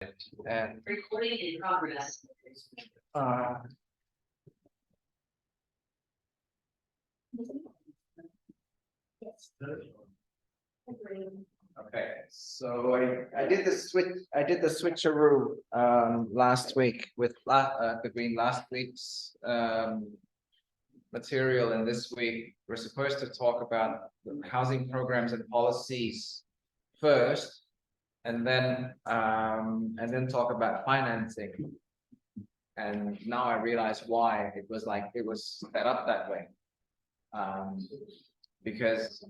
And Recording in progress. uh, okay, so I did the switcheroo last week with between last week's material and this week. We're supposed to talk about the housing programs and policies first, and then talk about financing. And now I realize why it was set up that way. Because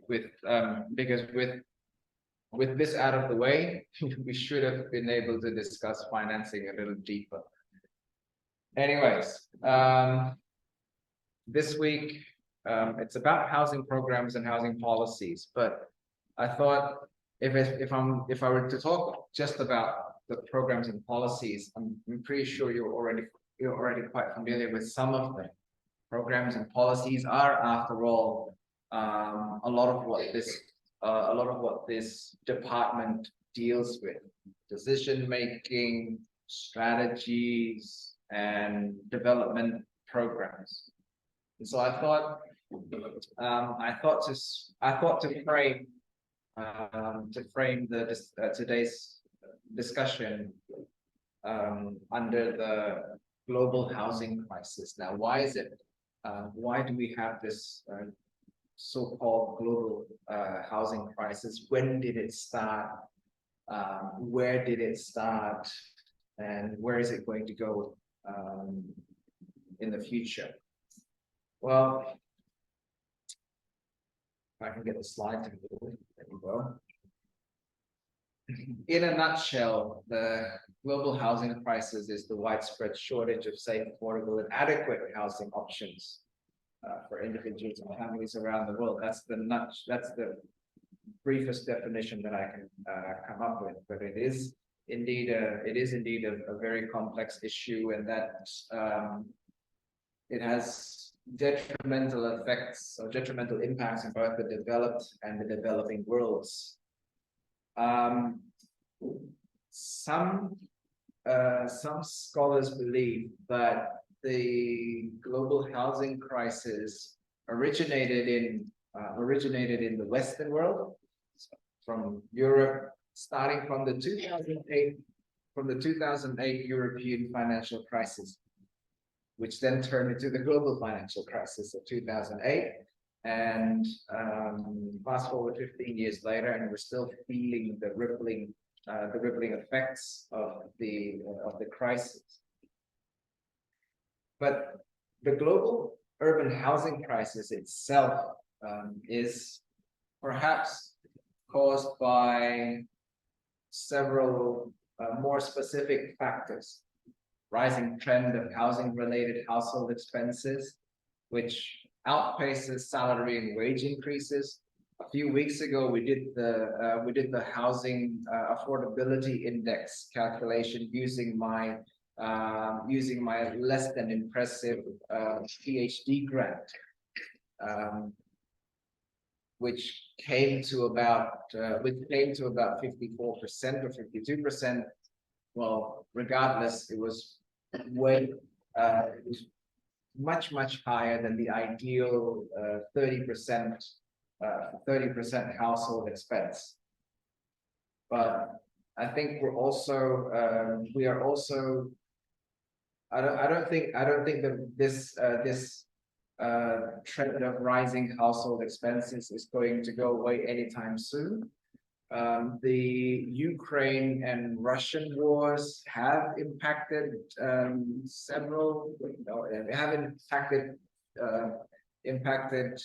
with this out of the way, we should have been able to discuss financing a little deeper. Anyways, this week it's about housing programs and housing policies, but I thought if I were to talk just about the programs and policies, I'm pretty sure you're already quite familiar with some of them. Programs and policies are, after all, a lot of what this department deals with: decision making, strategies, and development programs. And so I thought to frame today's discussion under the global housing crisis. Now, why is it? Why do we have this so-called global housing crisis? When did it start? Where did it start? And where is it going to go in the future? Well, if I can get the slide to go, there we go. In a nutshell, the global housing crisis is the widespread shortage of safe, affordable, and adequate housing options for individuals and families around the world. That's the briefest definition that I can come up with. But it is indeed a very complex issue, and that it has detrimental effects or detrimental impacts in both the developed and the developing worlds. Some scholars believe that the global housing crisis originated in the Western world, from Europe, starting from the 2008 European financial crisis, which then turned into the global financial crisis of 2008. And fast forward 15 years later, and we're still feeling the rippling effects of the crisis. But the global urban housing crisis itself is perhaps caused by several more specific factors: rising trend of housing-related household expenses, which outpaces salary and wage increases. A few weeks ago, we did the housing affordability index calculation using my less than impressive PhD grant, which came to about 54% or 52%. Well, regardless, it was much higher than the ideal 30% household expense. But I think I don't think that this trend of rising household expenses is going to go away anytime soon. The Ukraine and Russian wars have impacted impacted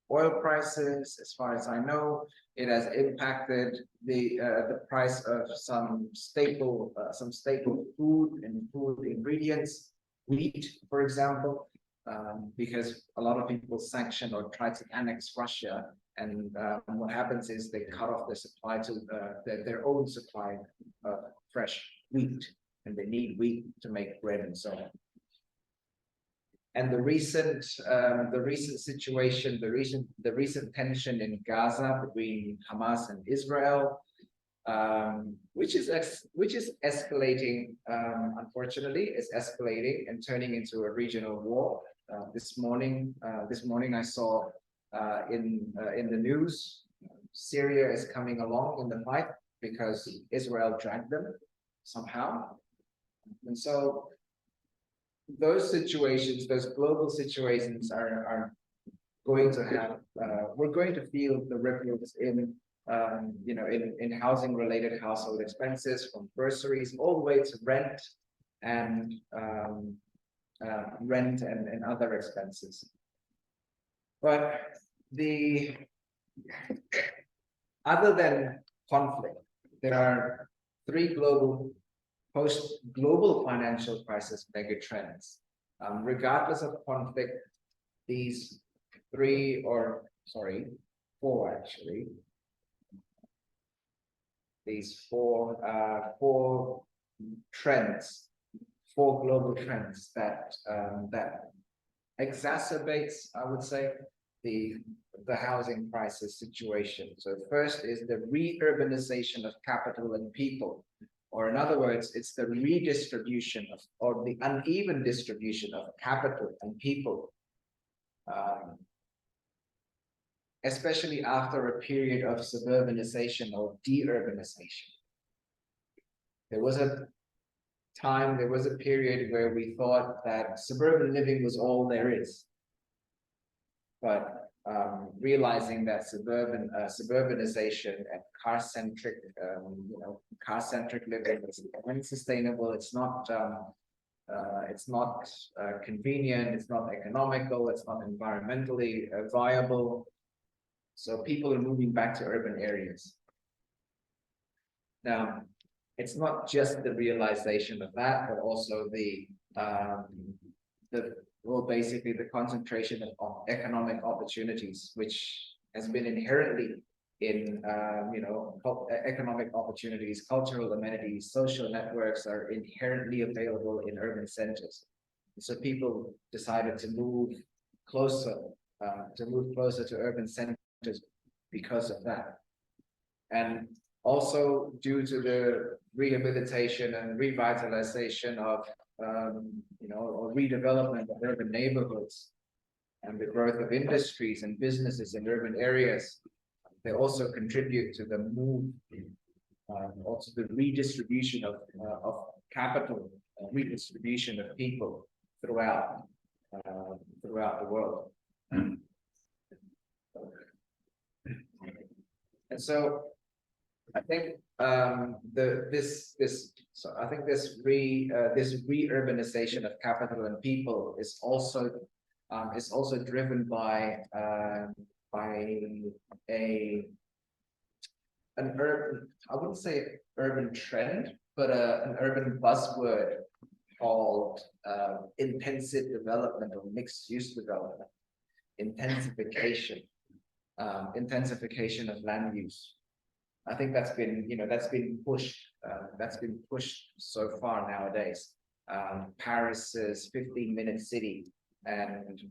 oil prices. As far as I know, it has impacted the price of some staple food and food ingredients, wheat, for example, because a lot of people sanction or try to annex Russia. And what happens is they cut off their supply to their own supply of fresh wheat, and they need wheat to make bread and so on. And the recent situation, the recent tension in Gaza between Hamas and Israel, which is escalating. Unfortunately, is escalating and turning into a regional war. This morning I saw in the news, Syria is coming along in the fight because Israel dragged them somehow, and so those situations, those global situations, are going to have. We're going to feel the ripples in in housing related household expenses, from groceries all the way to rent and other expenses. But other than conflict, there are three post-global financial crisis megatrends. Regardless of conflict, these four actually, these four global trends that exacerbates, I would say, the housing crisis situation. So first is the re-urbanization of capital and people, or in other words, it's the redistribution of, or the uneven distribution of capital and people, especially after a period of suburbanization or deurbanization. There was a period where we thought that suburban living was all there is. But realizing that suburbanization and car-centric living is unsustainable. It's not convenient. It's not economical. It's not environmentally viable. So people are moving back to urban areas. Now, it's not just the realization of that, but also basically the concentration of economic opportunities, which has been inherently in economic opportunities, cultural amenities, social networks are inherently available in urban centers. So people decided to move closer to urban centers because of that. And also due to the rehabilitation and revitalization of or redevelopment of urban neighborhoods and the growth of industries and businesses in urban areas, they also contribute to the move, also the redistribution of capital, redistribution of people throughout the world. And so I think this re-urbanization of capital and people is also driven by an urban, I wouldn't say urban trend, but an urban buzzword called intensive development or mixed use development, intensification of land use. I think that's been pushed so far nowadays. Paris's 15-minute city and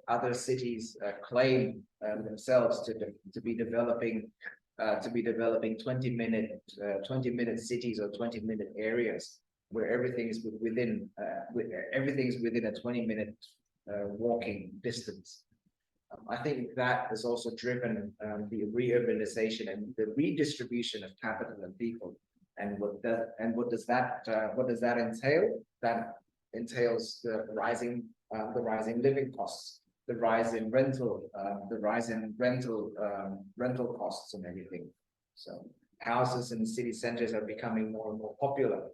other cities claim themselves to be developing 20-minute cities or 20-minute areas where everything is within a 20-minute walking distance. I think that has also driven the reurbanization and the redistribution of capital and people. And what does that entail? That entails the rising living costs, the rise in rental costs and everything. So houses in city centers are becoming more and more popular,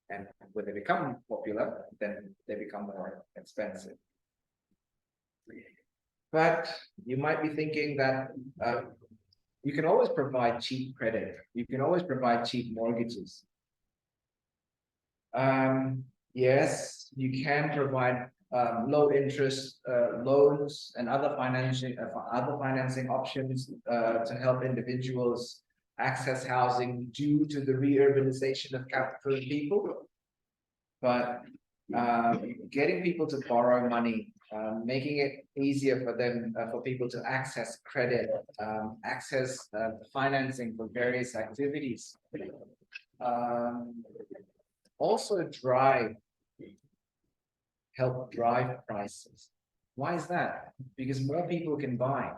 and when they become popular, then they become more expensive. But you might be thinking that you can always provide cheap credit. You can always provide cheap mortgages. Yes, you can provide low interest loans and other financing options to help individuals access housing due to the reurbanization of capital and people. But getting people to borrow money making it easier for them, for people to access credit, access financing for various activities. Also help drive prices. Why is that? Because more people can buy.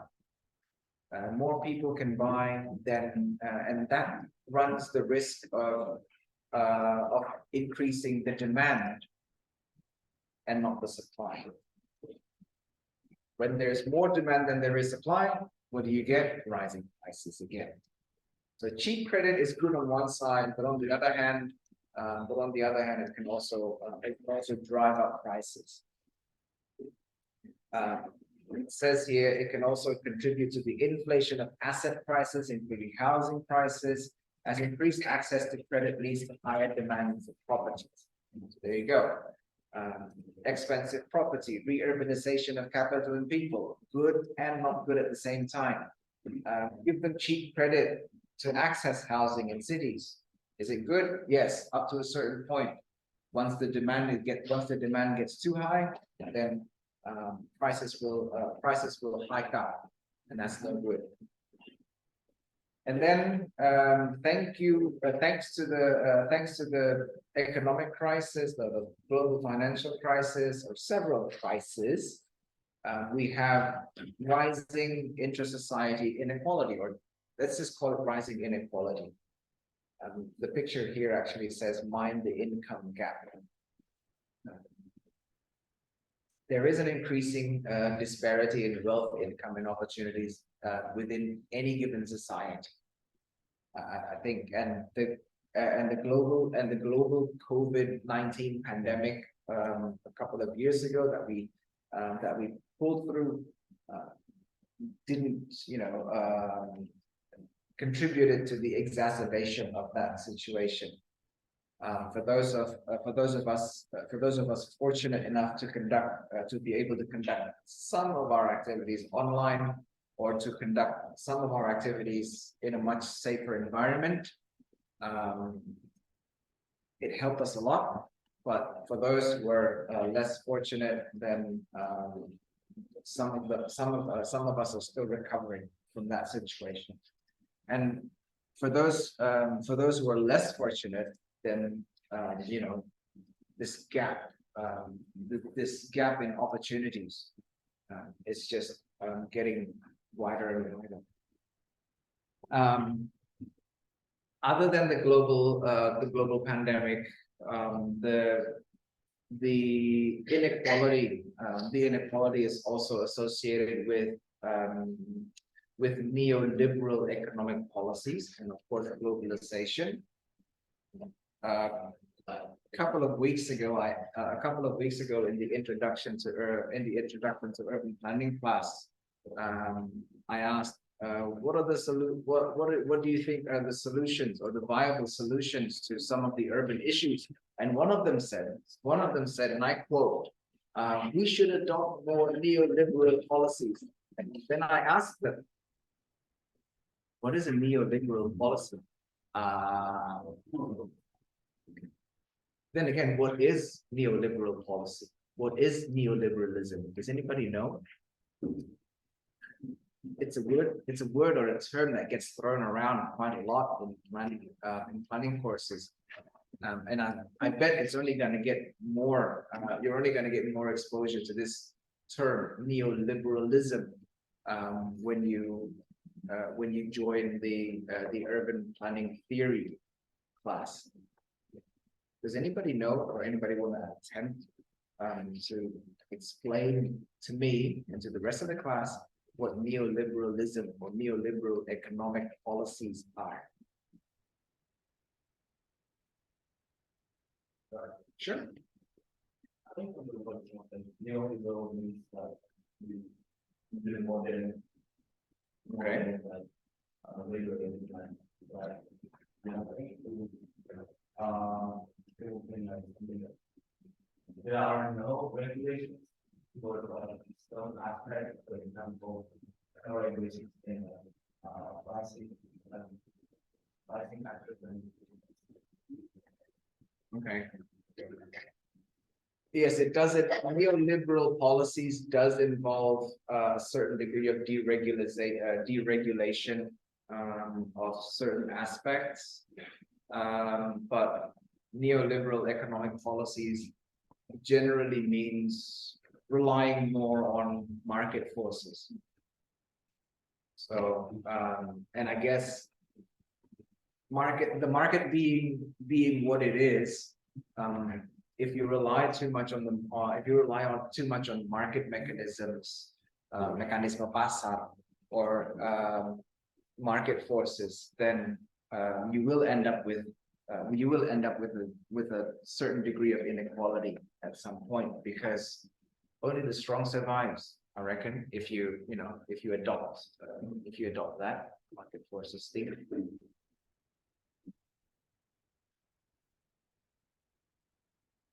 More people can buy, then, and that runs the risk of increasing the demand and not the supply. When there's more demand than there is supply, what do you get? Rising prices again. So cheap credit is good on one side, but on the other hand, it can also drive up prices. It says here it can also contribute to the inflation of asset prices, including housing prices, as increased access to credit leads to higher demand for properties. So there you go. Expensive property, re-urbanization of capital and people, good and not good at the same time. Give them cheap credit to access housing in cities. Is it good? Yes, up to a certain point. Once the demand gets too high, then prices will hike up, and that's no good. And then thanks to the economic crisis, the global financial crisis, or several crises, we have rising inter-society inequality, or let's just call it rising inequality. The picture here actually says mind the income gap. There is an increasing disparity in wealth, income, and opportunities within any given society. I think, and the global COVID-19 pandemic a couple of years ago that we pulled through didn't, contributed to the exacerbation of that situation. For those of us fortunate enough to be able to conduct some of our activities online, or to conduct some of our activities in a much safer environment, it helped us a lot. But for those who were less fortunate, then some of us are still recovering from that situation. And for those who are less fortunate, then this gap in opportunities is just getting wider and wider. Other than the global pandemic, the inequality is also associated with neoliberal economic policies and, of course, globalization. A couple of weeks ago in the introduction to urban planning class, I asked, what do you think are the solutions, or the viable solutions to some of the urban issues? And one of them said, and I quote, we should adopt more neoliberal policies. And then I asked them, what is a neoliberal policy? Then again, what is neoliberal policy? What is neoliberalism? Does anybody know? It's a word or a term that gets thrown around quite a lot in planning courses. And I bet it's only going to get more, you're only going to get more exposure to this term, neoliberalism, when you join the urban planning theory class. Does anybody know, or anybody want to attempt to explain to me and to the rest of the class what neoliberalism or neoliberal economic policies are? Sure. I think neoliberal means that you do more than okay. Labor plan. There are no regulations for some aspects, for example, no regulations in pricing factors. Okay. Yes, it does. Neoliberal policies does involve a certain degree of deregulation of certain aspects. But neoliberal economic policies generally means relying more on market forces. So, and I guess the market being what it is, if you rely too much on if you rely on too much on market mechanisms, mekanisme pasar, or market forces, then you will end up with a certain degree of inequality at some point, because only the strong survives, I reckon, if you adopt that market forces thing.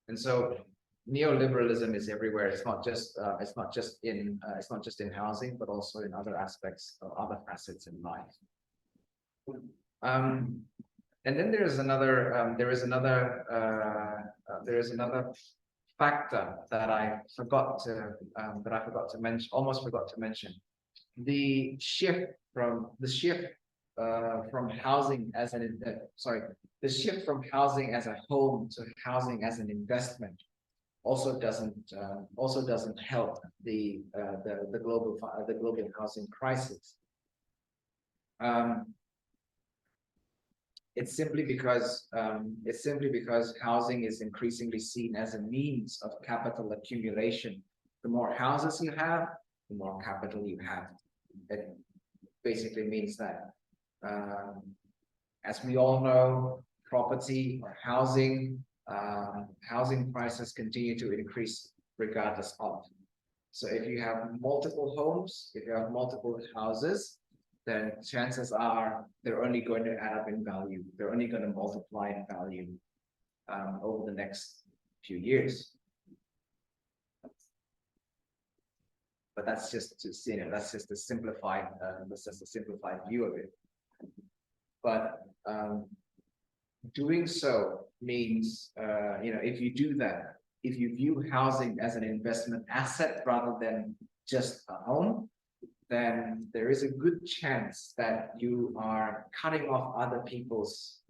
And so neoliberalism is everywhere. It's not just in housing, but also in other aspects or other facets in life. And then there is another factor that I forgot to mention, almost forgot to mention. The shift from housing as the shift from housing as a home to housing as an investment also doesn't help the global housing crisis. It's simply because housing is increasingly seen as a means of capital accumulation. The more houses you have, the more capital you have. It basically means that, as we all know, property or housing prices continue to increase regardless of. So if you have multiple homes, if you have multiple houses, then chances are they're only going to add up in value. They're only going to multiply in value over the next few years. But that's just a simplified view of it. But doing so means, if you do that, if you view housing as an investment asset rather than just a home, then there is a good chance that you are cutting off other people's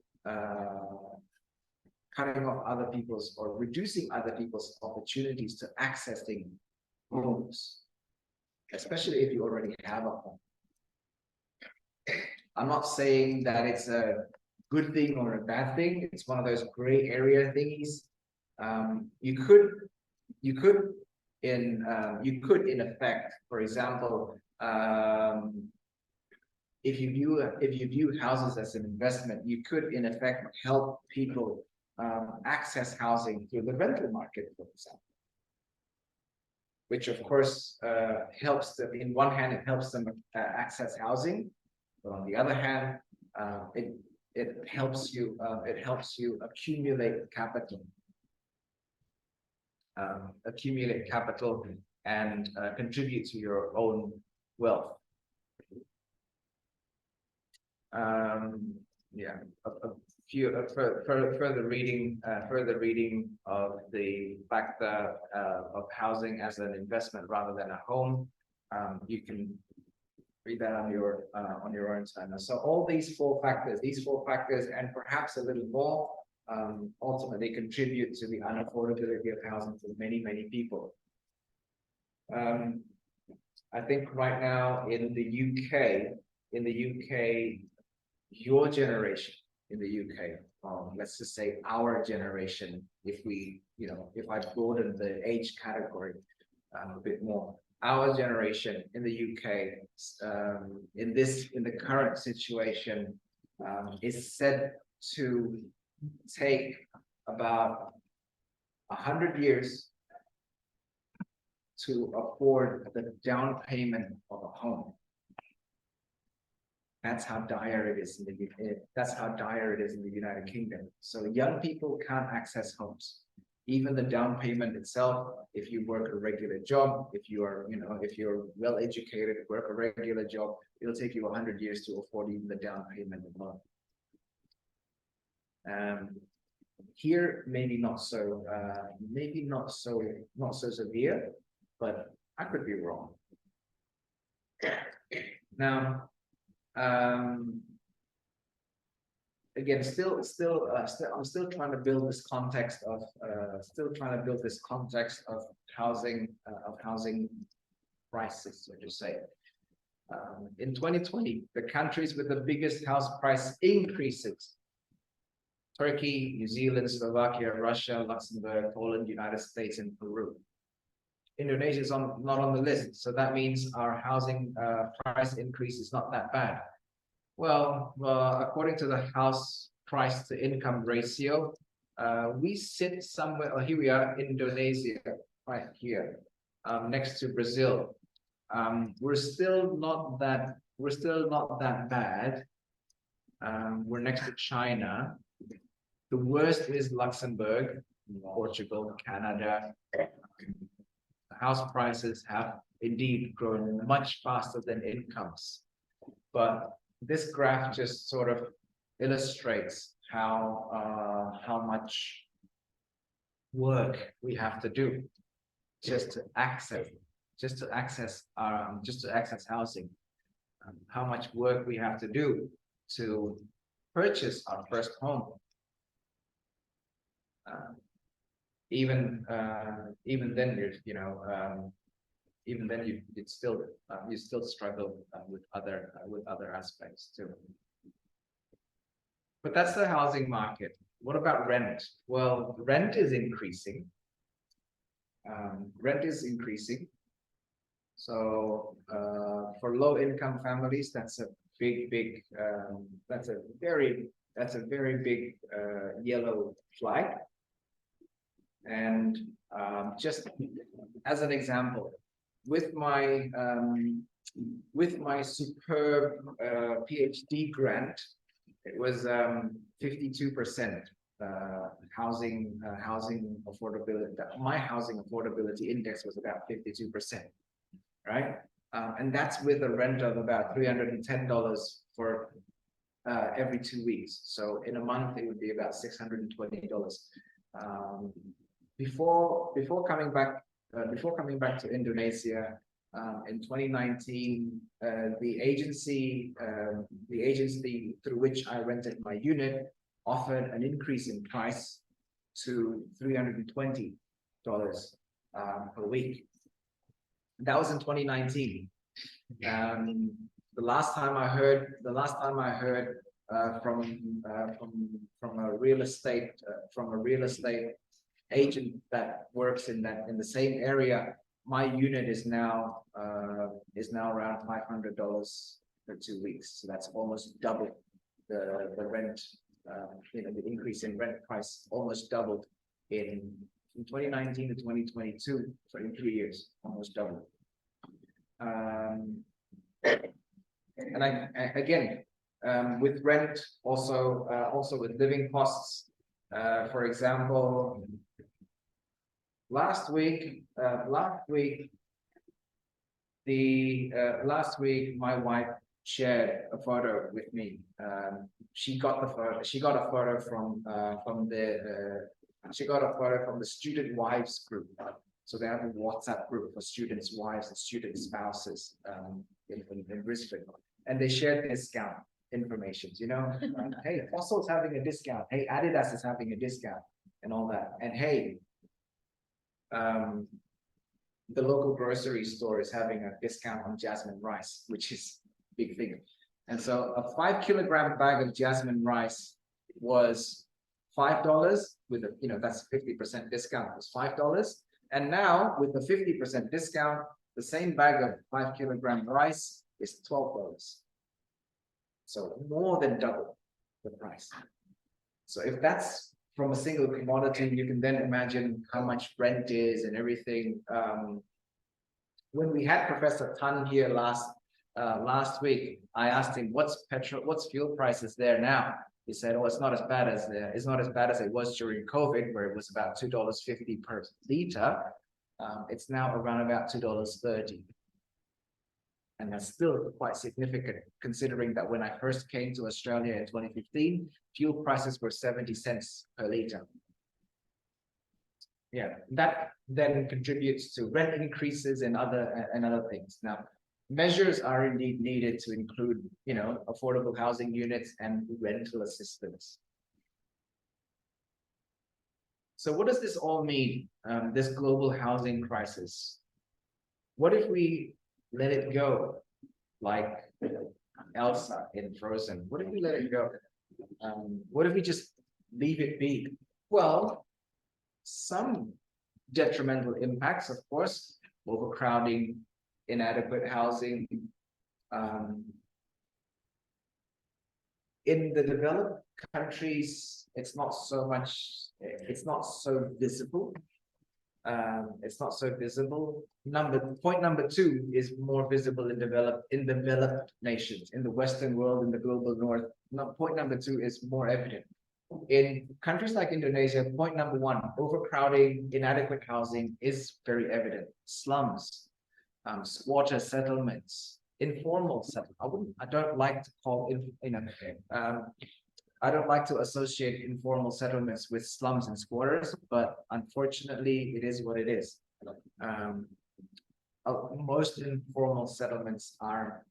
or reducing other people's opportunities to accessing homes, especially if you already have a home. I'm not saying that it's a good thing or a bad thing. It's one of those gray area thingies. You could in effect, for example, if you view houses as an investment, you could in effect help people access housing through the rental market, for example, which of course helps them. In one hand, it helps them access housing, but on the other hand, it helps you accumulate capital. And contribute to your own wealth. Further reading of the factor of housing as an investment rather than a home. You can read that on your own time. So all these four factors, and perhaps a little more, ultimately contribute to the unaffordability of housing for many people. I think right now in the UK, your generation in the UK, let's just say our generation, if I broaden the age category a bit more, our generation in the UK, in the current situation, is said to take about 100 years to afford the down payment of a home. That's how dire it is in the United Kingdom. So young people can't access homes. Even the down payment itself, if you work a regular job, if you're well educated, work a regular job, it'll take you 100 years to afford even the down payment alone. Here, maybe not so, not so severe, but I could be wrong. Now, again, I'm still trying to build this context of, housing, prices, so to say. In 2020, the countries with the biggest house price increases: Turkey, New Zealand, Slovakia, Russia, Luxembourg, Poland, United States, and Peru. Indonesia is not on the list, so that means our housing price increase is not that bad. Well, according to the house price to income ratio, we sit somewhere. Oh, here we are, Indonesia, right here, next to Brazil. We're still not that bad. We're next to China. The worst is Luxembourg, Portugal, Canada. House prices have indeed grown much faster than incomes. But this graph just sort of illustrates how much work we have to do just to access housing. How much work we have to do to purchase our first home. Even then, you still struggle with other aspects too. But that's the housing market. What about rent? Well, rent is increasing. So for low-income families, that's a very big yellow flag. And just as an example, with my superb PhD grant, it was 52% housing affordability. My housing affordability index was about 52%, right? And that's with a rent of about $310 for every 2 weeks. So in a month, it would be about $620. Before coming back to Indonesia, in 2019, the agency through which I rented my unit offered an increase in price to $320 per week. That was in 2019. The last time I heard from a real estate agent that works in the same area, my unit is now around $500 for 2 weeks. So that's almost double the rent. The increase in rent price almost doubled from 2019 to 2022. So in 3 years, almost doubled. And again, with rent, also with living costs. For example, last week, my wife shared a photo with me. She got a photo from the student wives group. So they have a WhatsApp group for students' wives and student spouses in Brisbane, and they shared discount information. Hey, Fossil's having a discount. Hey, Adidas is having a discount, and all that. And hey, the local grocery store is having a discount on jasmine rice, which is a big thing. And so a 5-kilogram bag of jasmine rice was $5 with that's 50% discount, was $5. And now with the 50% discount, the same bag of 5-kilogram rice is $12. So more than double the price. So if that's from a single commodity, you can then imagine how much rent is and everything. When we had Professor Tan here last week, I asked him what's fuel prices there now. He said, "Oh, it's not as bad as it was during COVID, where it was about $2.50 per liter. It's now around about $2.30." And that's still quite significant, considering that when I first came to Australia in 2015, fuel prices were 70 cents per litre. Yeah, that then contributes to rent increases and other things. Now, measures are indeed needed to include, affordable housing units and rental assistance. So what does this all mean, this global housing crisis? What if we let it go, like Elsa in Frozen? What if we let it go? What if we just leave it be? Well, some detrimental impacts, of course, overcrowding, inadequate housing. In the developed countries, it's not so visible. It's not so visible. Point number two is more visible in developed nations, in the Western world, in the global North. Point number two is more evident. In countries like Indonesia, point number one, overcrowding, inadequate housing is very evident. Slums, squatter settlements, informal settlements. I don't like to call I don't like to associate informal settlements with slums and squatters, but unfortunately, it is what it is. Most informal settlements are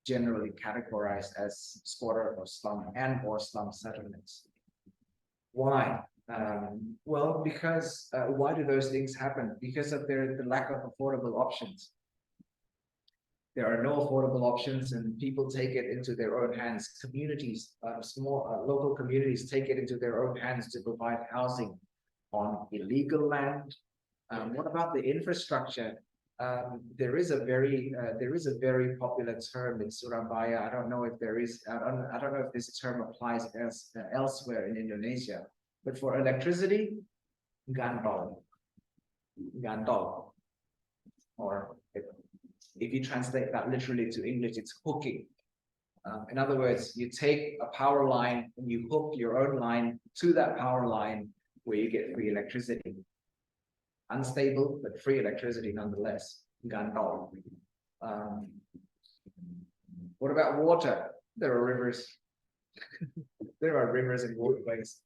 generally categorized as squatter or slum settlements. Why? Well, because why do those things happen? Because of the lack of affordable options. There are no affordable options, and people take it into their own hands. Communities, local communities take it into their own hands to provide housing on illegal land. What about the infrastructure? There is a very popular term in Surabaya. I don't know if there is. I don't know if this term applies elsewhere in Indonesia. But for electricity, gantol, or if you translate that literally to English, it's hooking. In other words, you take a power line and you hook your own line to that power line where you get free electricity. Unstable, but free electricity nonetheless. Gantol. What about water? There are rivers. There are rivers and waterways.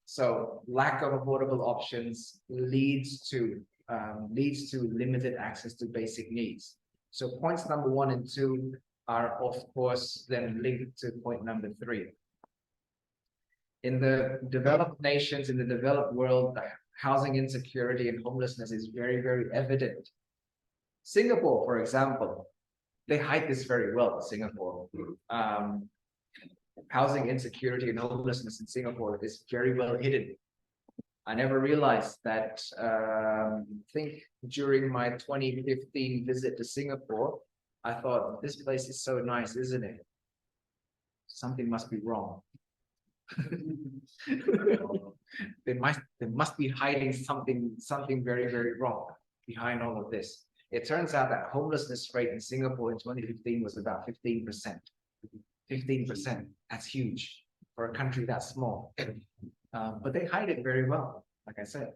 So lack of affordable options leads to limited access to basic needs. So points number 1 and 2 are, of course, then linked to point number 3. In the developed nations, in the developed world, housing insecurity and homelessness is very, very evident. Singapore, for example, they hide this very well. Singapore, housing insecurity and homelessness in Singapore is very well hidden. I never realized that. I think during my 2015 visit to Singapore, I thought, this place is so nice, isn't it? Something must be wrong. They must be hiding something very, very wrong behind all of this. It turns out that homelessness rate in Singapore in 2015 was about 15%. 15%. That's huge for a country that small. But they hide it very well, like I said.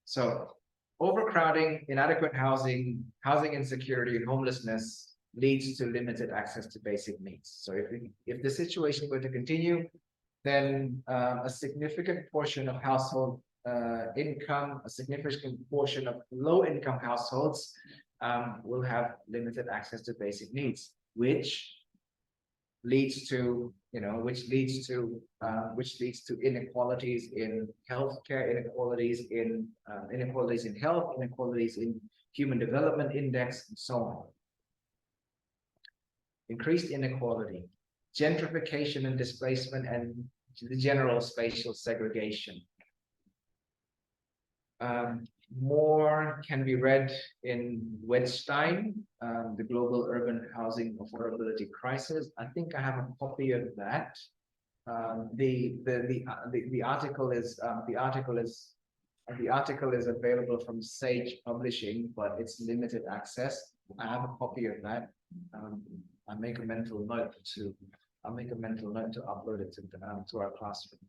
So overcrowding, inadequate housing, housing insecurity, and homelessness leads to limited access to basic needs. So if the situation were to continue, then a significant portion of household income, a significant portion of low-income households will have limited access to basic needs, which leads to inequalities in healthcare, inequalities in health, inequalities in human development index, and so on. Increased inequality, gentrification and displacement, and the general spatial segregation. More can be read in Wedstein, the Global Urban Housing Affordability Crisis. I think I have a copy of that. The article is available from Sage Publishing, but it's limited access. I have a copy of that. I make a mental note to upload it to our classroom.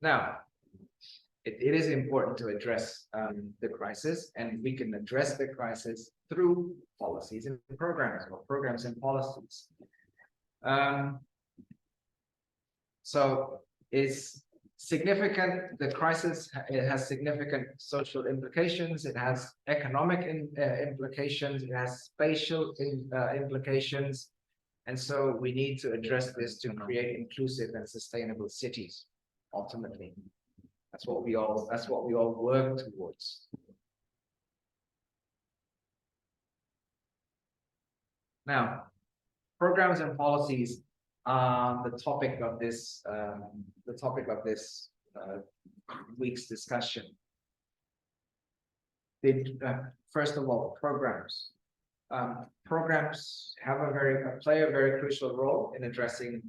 Now, it is important to address the crisis, and we can address the crisis through policies and programs, or programs and policies. So it's significant. The crisis, it has significant social implications. It has economic implications. It has spatial implications. And so we need to address this to create inclusive and sustainable cities. Ultimately, that's what we all work towards. Now, programs and policies are the topic of this week's discussion. First of all, programs. Programs play a very crucial role in addressing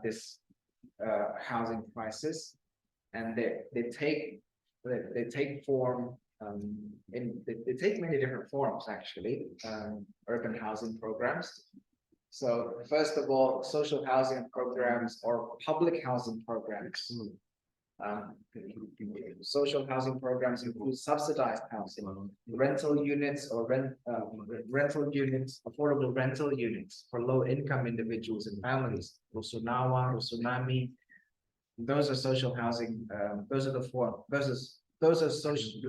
this housing crisis, and they take form they take many different forms, actually. Urban housing programs. So first of all, social housing programs or public housing programs. Social housing programs include subsidized housing, rental units, or rental units, affordable rental units for low-income individuals and families. Rusunawa, Rusunami. Those are social housing. Those are the form. Those are social.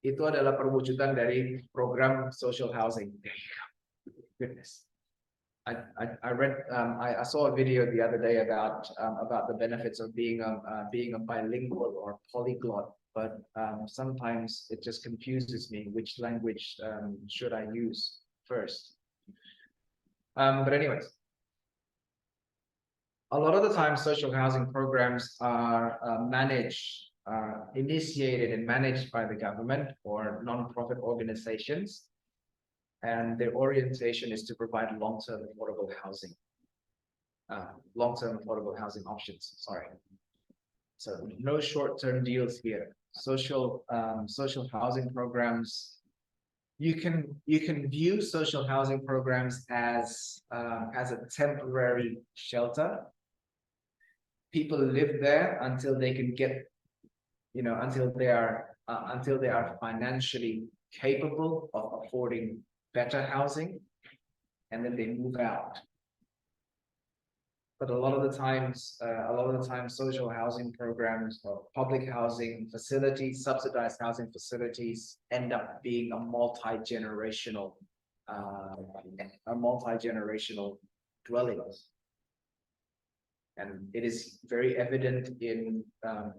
Itu adalah perwujudan dari program social housing. Goodness. I saw a video the other day about the benefits of being a bilingual or polyglot, but sometimes it just confuses me which language should I use first. But anyways, a lot of the time social housing programs are initiated and managed by the government or non-profit organizations. And their orientation is to provide long-term affordable housing options. Sorry. So no short-term deals here. Social housing programs. You can view social housing programs as a temporary shelter. People live there until they can get, until they are financially capable of affording better housing, and then they move out. But a lot of the times, social housing programs or public housing facilities, subsidized housing facilities, end up being a multi-generational dwellings. And it is very evident in the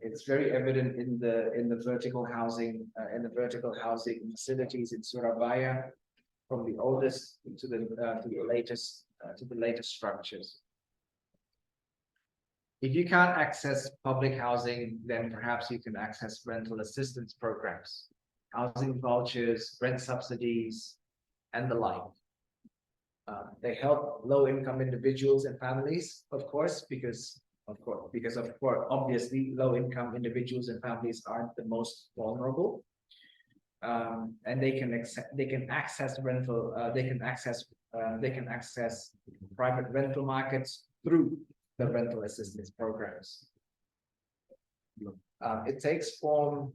vertical housing facilities in Surabaya, from the oldest to the latest structures. If you can't access public housing, then perhaps you can access rental assistance programs, housing vouchers, rent subsidies, and the like. They help low-income individuals and families, of course, because obviously low-income individuals and families aren't the most vulnerable. And they can access private rental markets through the rental assistance programs. It takes form.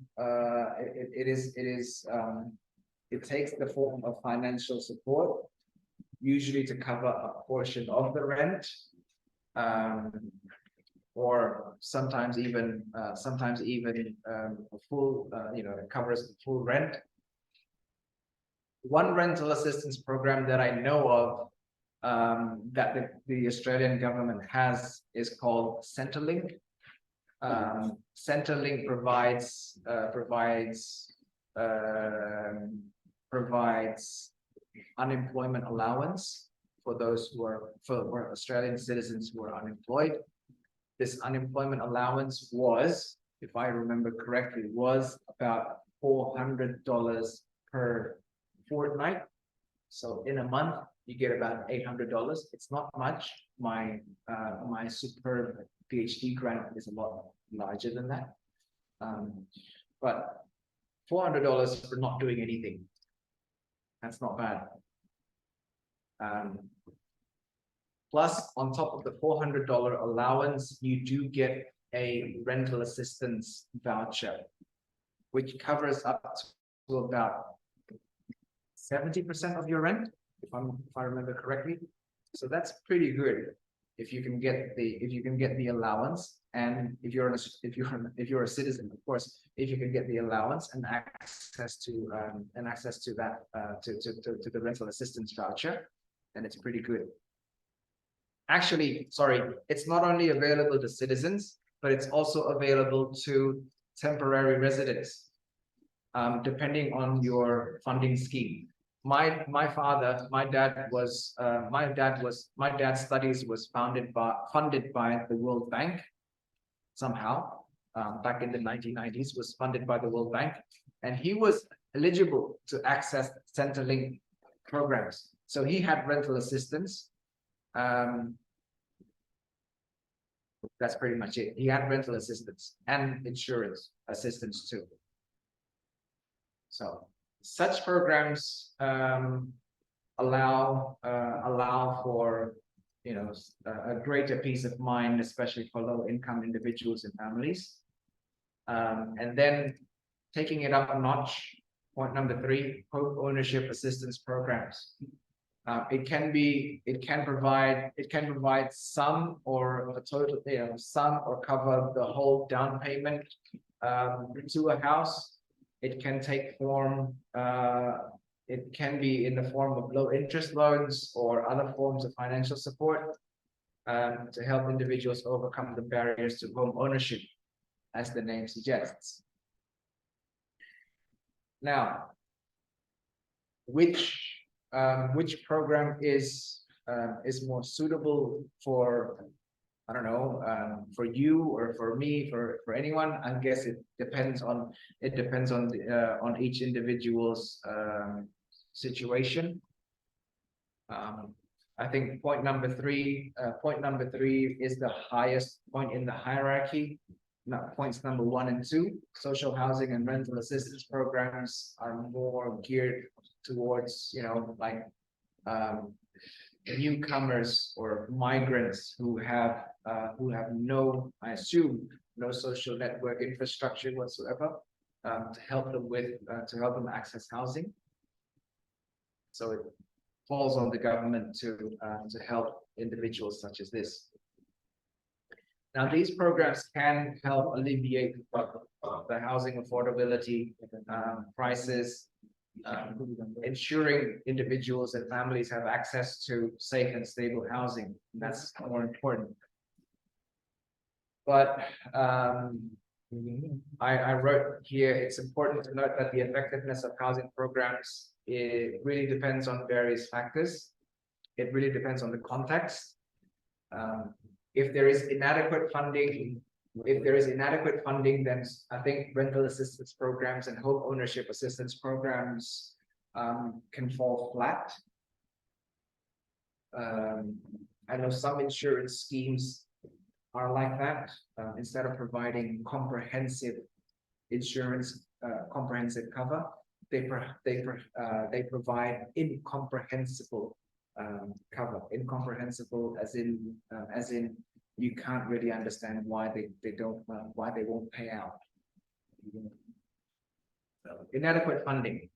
It takes the form of financial support, usually to cover a portion of the rent, or sometimes even a full, it covers the full rent. One rental assistance program that I know of that the Australian government has is called Centrelink. Centrelink provides unemployment allowance for those for Australian citizens who are unemployed. This unemployment allowance was, if I remember correctly, was about $400 per fortnight. So in a month, you get about $800. It's not much. My superb PhD grant is a lot larger than that. But $400 for not doing anything. That's not bad. Plus, on top of the $400 allowance, you do get a rental assistance voucher, which covers up to about 70% of your rent, if I remember correctly. So that's pretty good if you can get the allowance, and if you're a citizen, of course, if you can get the allowance and access to that to the rental assistance voucher, then it's pretty good. Actually, sorry, it's not only available to citizens, but it's also available to temporary residents, depending on your funding scheme. My dad's studies was funded by the World Bank somehow, back in the 1990s, was funded by the World Bank, and he was eligible to access Centrelink programs. So he had rental assistance. That's pretty much it. He had rental assistance and insurance assistance too. So such programs allow for a greater peace of mind, especially for low-income individuals and families. And then taking it up a notch, point number 3, home ownership assistance programs. It can provide some or a total, some or cover the whole down payment to a house. It can take form, it can be in the form of low interest loans or other forms of financial support to help individuals overcome the barriers to home ownership, as the name suggests. Now, which program is more suitable for, I don't know, for you or for me, for anyone? I guess it depends on each individual's situation. I think point number three is the highest point in the hierarchy. Points number 1 and 2, social housing and rental assistance programs, are more geared towards, like newcomers or migrants who have no, I assume, no social network infrastructure whatsoever, to help them access housing. So it falls on the government to help individuals such as this. Now, these programs can help alleviate the housing affordability prices, ensuring individuals and families have access to safe and stable housing. That's more important. But I wrote here, it's important to note that the effectiveness of housing programs, it really depends on various factors. It really depends on the context. If there is inadequate funding, then I think rental assistance programs and home ownership assistance programs can fall flat. I know some insurance schemes are like that. Instead of providing comprehensive insurance, comprehensive cover, they provide incomprehensible cover. Incomprehensible as in you can't really understand why they won't pay out. So, inadequate funding.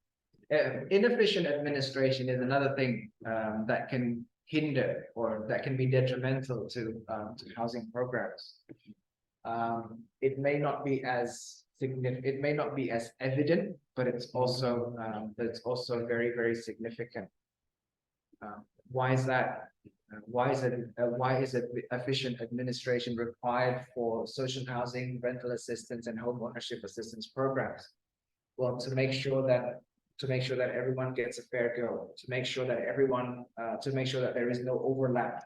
Inefficient administration is another thing that can hinder or that can be detrimental to housing programs. It may not be as significant, it may not be as evident, but it's also very, very significant. Why is that? Why is it efficient administration required for social housing, rental assistance, and home ownership assistance programs? Well, to make sure that everyone gets a fair go, to make sure that there is no overlap,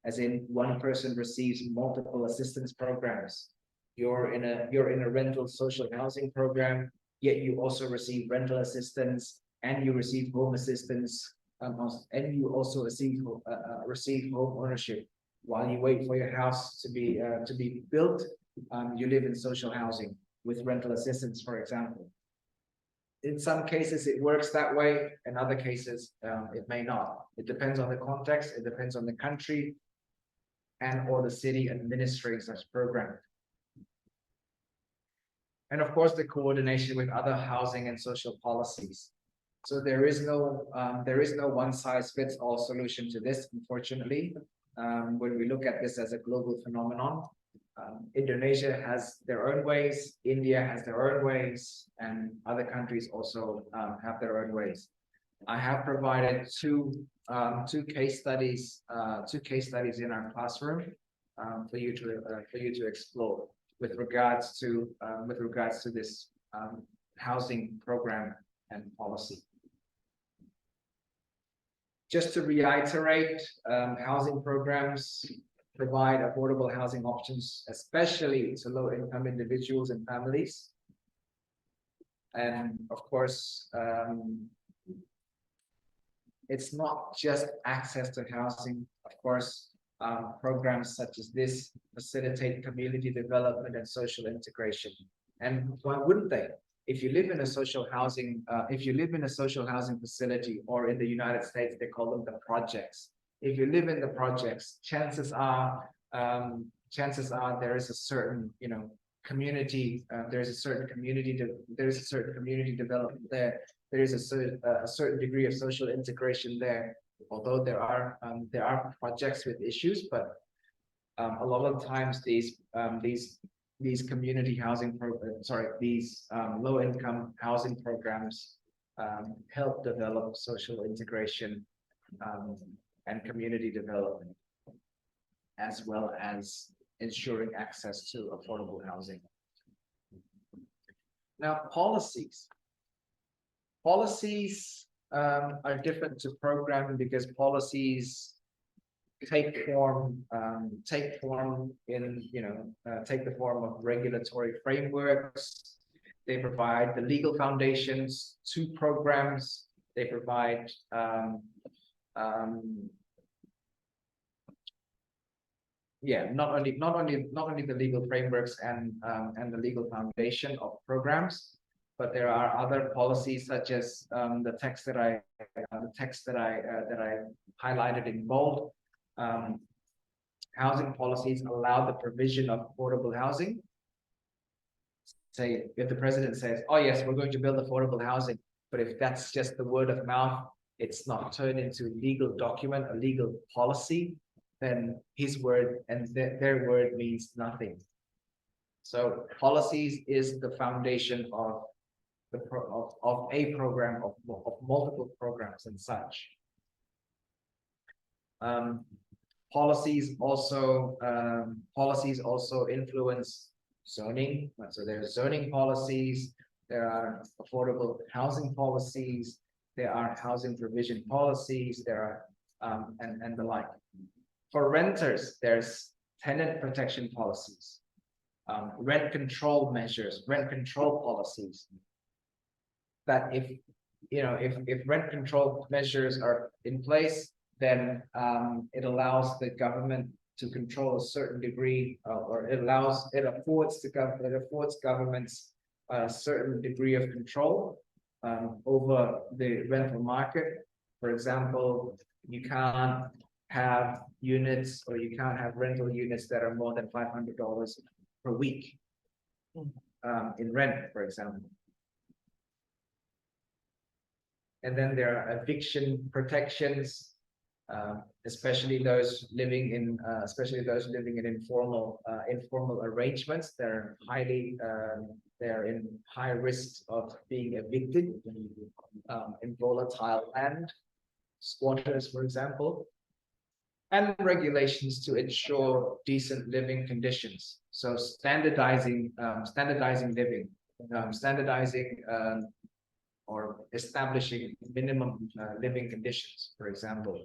as in one person receives multiple assistance programs. You're in a rental social housing program, yet you also receive rental assistance and you receive home assistance. And you also receive home ownership. While you wait for your house to be built, you live in social housing with rental assistance, for example. In some cases, it works that way. In other cases, it may not. It depends on the context. It depends on the country and or the city administering such program. and of course, the coordination with other housing and social policies. So there is no one size fits all solution to this, unfortunately. When we look at this as a global phenomenon, Indonesia has their own ways, India has their own ways, and other countries also have their own ways. I have provided two case studies in our classroom for you to explore with regards to this housing program and policy. Just to reiterate, housing programs provide affordable housing options, especially to low-income individuals and families. And of course, it's not just access to housing. Of course, programs such as this facilitate community development and social integration. And why wouldn't they? If you live in a social housing, facility, or in the United States, they call them the projects. If you live in the projects, chances are there is a certain, community. There's a certain community development there. There is a certain degree of social integration there. Although there are projects with issues, but a lot of times these community housing programs, these low-income housing programs help develop social integration and community development, as well as ensuring access to affordable housing. Now, policies are different to programming because policies take the form of regulatory frameworks. They provide the legal foundations to programs. They provide not only the legal frameworks and the legal foundation of programs, but there are other policies such as the text that I highlighted in bold. Housing policies allow the provision of affordable housing. Say, if the president says, "Oh yes, we're going to build affordable housing," but if that's just the word of mouth, it's not turned into a legal document, a legal policy, then his word and their word means nothing. So policies is the foundation of a program of multiple programs and such. Policies also influence zoning. So there's zoning policies, there are affordable housing policies, there are housing provision policies, there are and the like. For renters, there's tenant protection policies, rent control measures, rent control policies. That if rent control measures are in place, then it allows the government to control a certain degree, or it affords governments a certain degree of control over the rental market. For example, you can't have units, or you can't have rental units that are more than $500 per week in rent, for example. And then there are eviction protections, especially those living in informal arrangements. They're in high risk of being evicted in volatile land, squatters, for example, and regulations to ensure decent living conditions. So standardizing living, or establishing minimum living conditions, for example.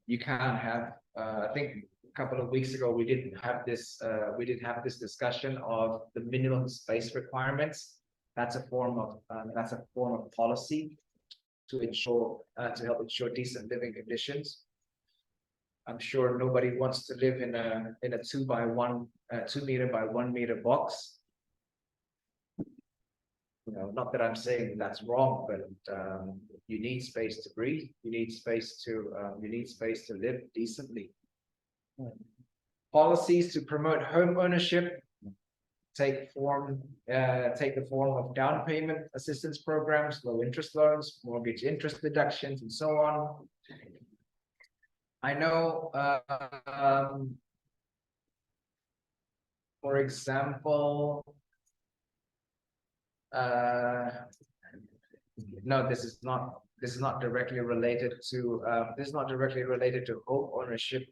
You can't have, I think a couple of weeks ago, we did have this discussion of the minimum space requirements. That's a form of policy to help ensure decent living conditions. I'm sure nobody wants to live in a 2 meter by 1 meter box. Not that I'm saying that's wrong, but you need space to breathe. You need space to live decently. Policies to promote home ownership. take the form of down payment assistance programs, low interest loans, mortgage interest deductions, and so on. I know, for example, no, this is not directly related to home ownership,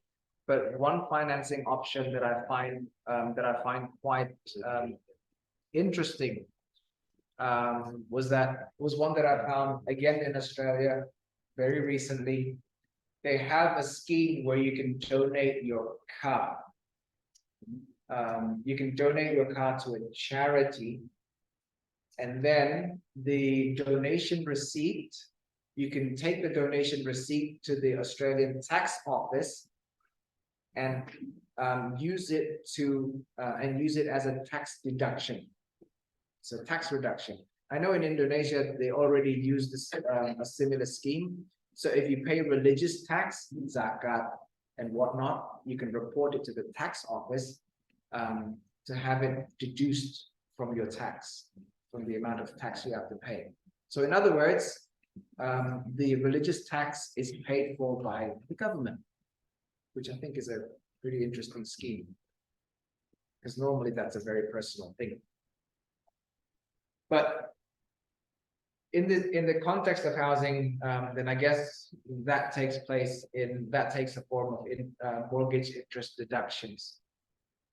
but one financing option that I find quite interesting was one that I found again in Australia very recently. They have a scheme where you can donate your car. You can donate your car to a charity, and then the donation receipt, you can take the donation receipt to the Australian tax office and use it as a tax deduction. So tax reduction. I know in Indonesia they already use this a similar scheme. So if you pay religious tax, zakat, and whatnot, you can report it to the tax office to have it deduced from your tax, from the amount of tax you have to pay. So in other words, the religious tax is paid for by the government, which I think is a pretty interesting scheme, because normally that's a very personal thing. But in the context of housing, then I guess that takes the form of mortgage interest deductions,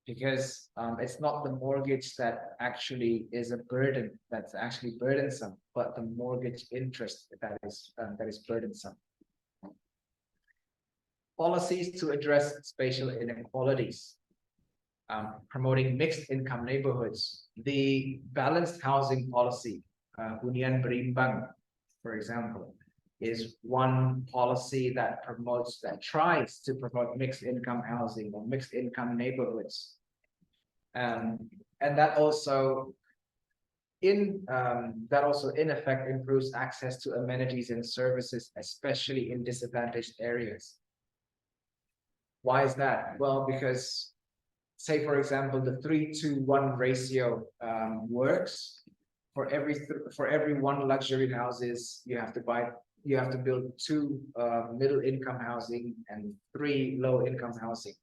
because it's not the mortgage that actually is a burden, that's actually burdensome, but the mortgage interest that is burdensome. Policies to address spatial inequalities, promoting mixed income neighborhoods. The balanced housing policy, Hunian Berimbang, for example, is one policy that tries to promote mixed income housing or mixed income neighborhoods. And that also in effect improves access to amenities and services, especially in disadvantaged areas. Why is that? Well, because say, for example, the 3-to-1 ratio works. For every one luxury houses, you have to build 2 middle income housing and 3 low income housing.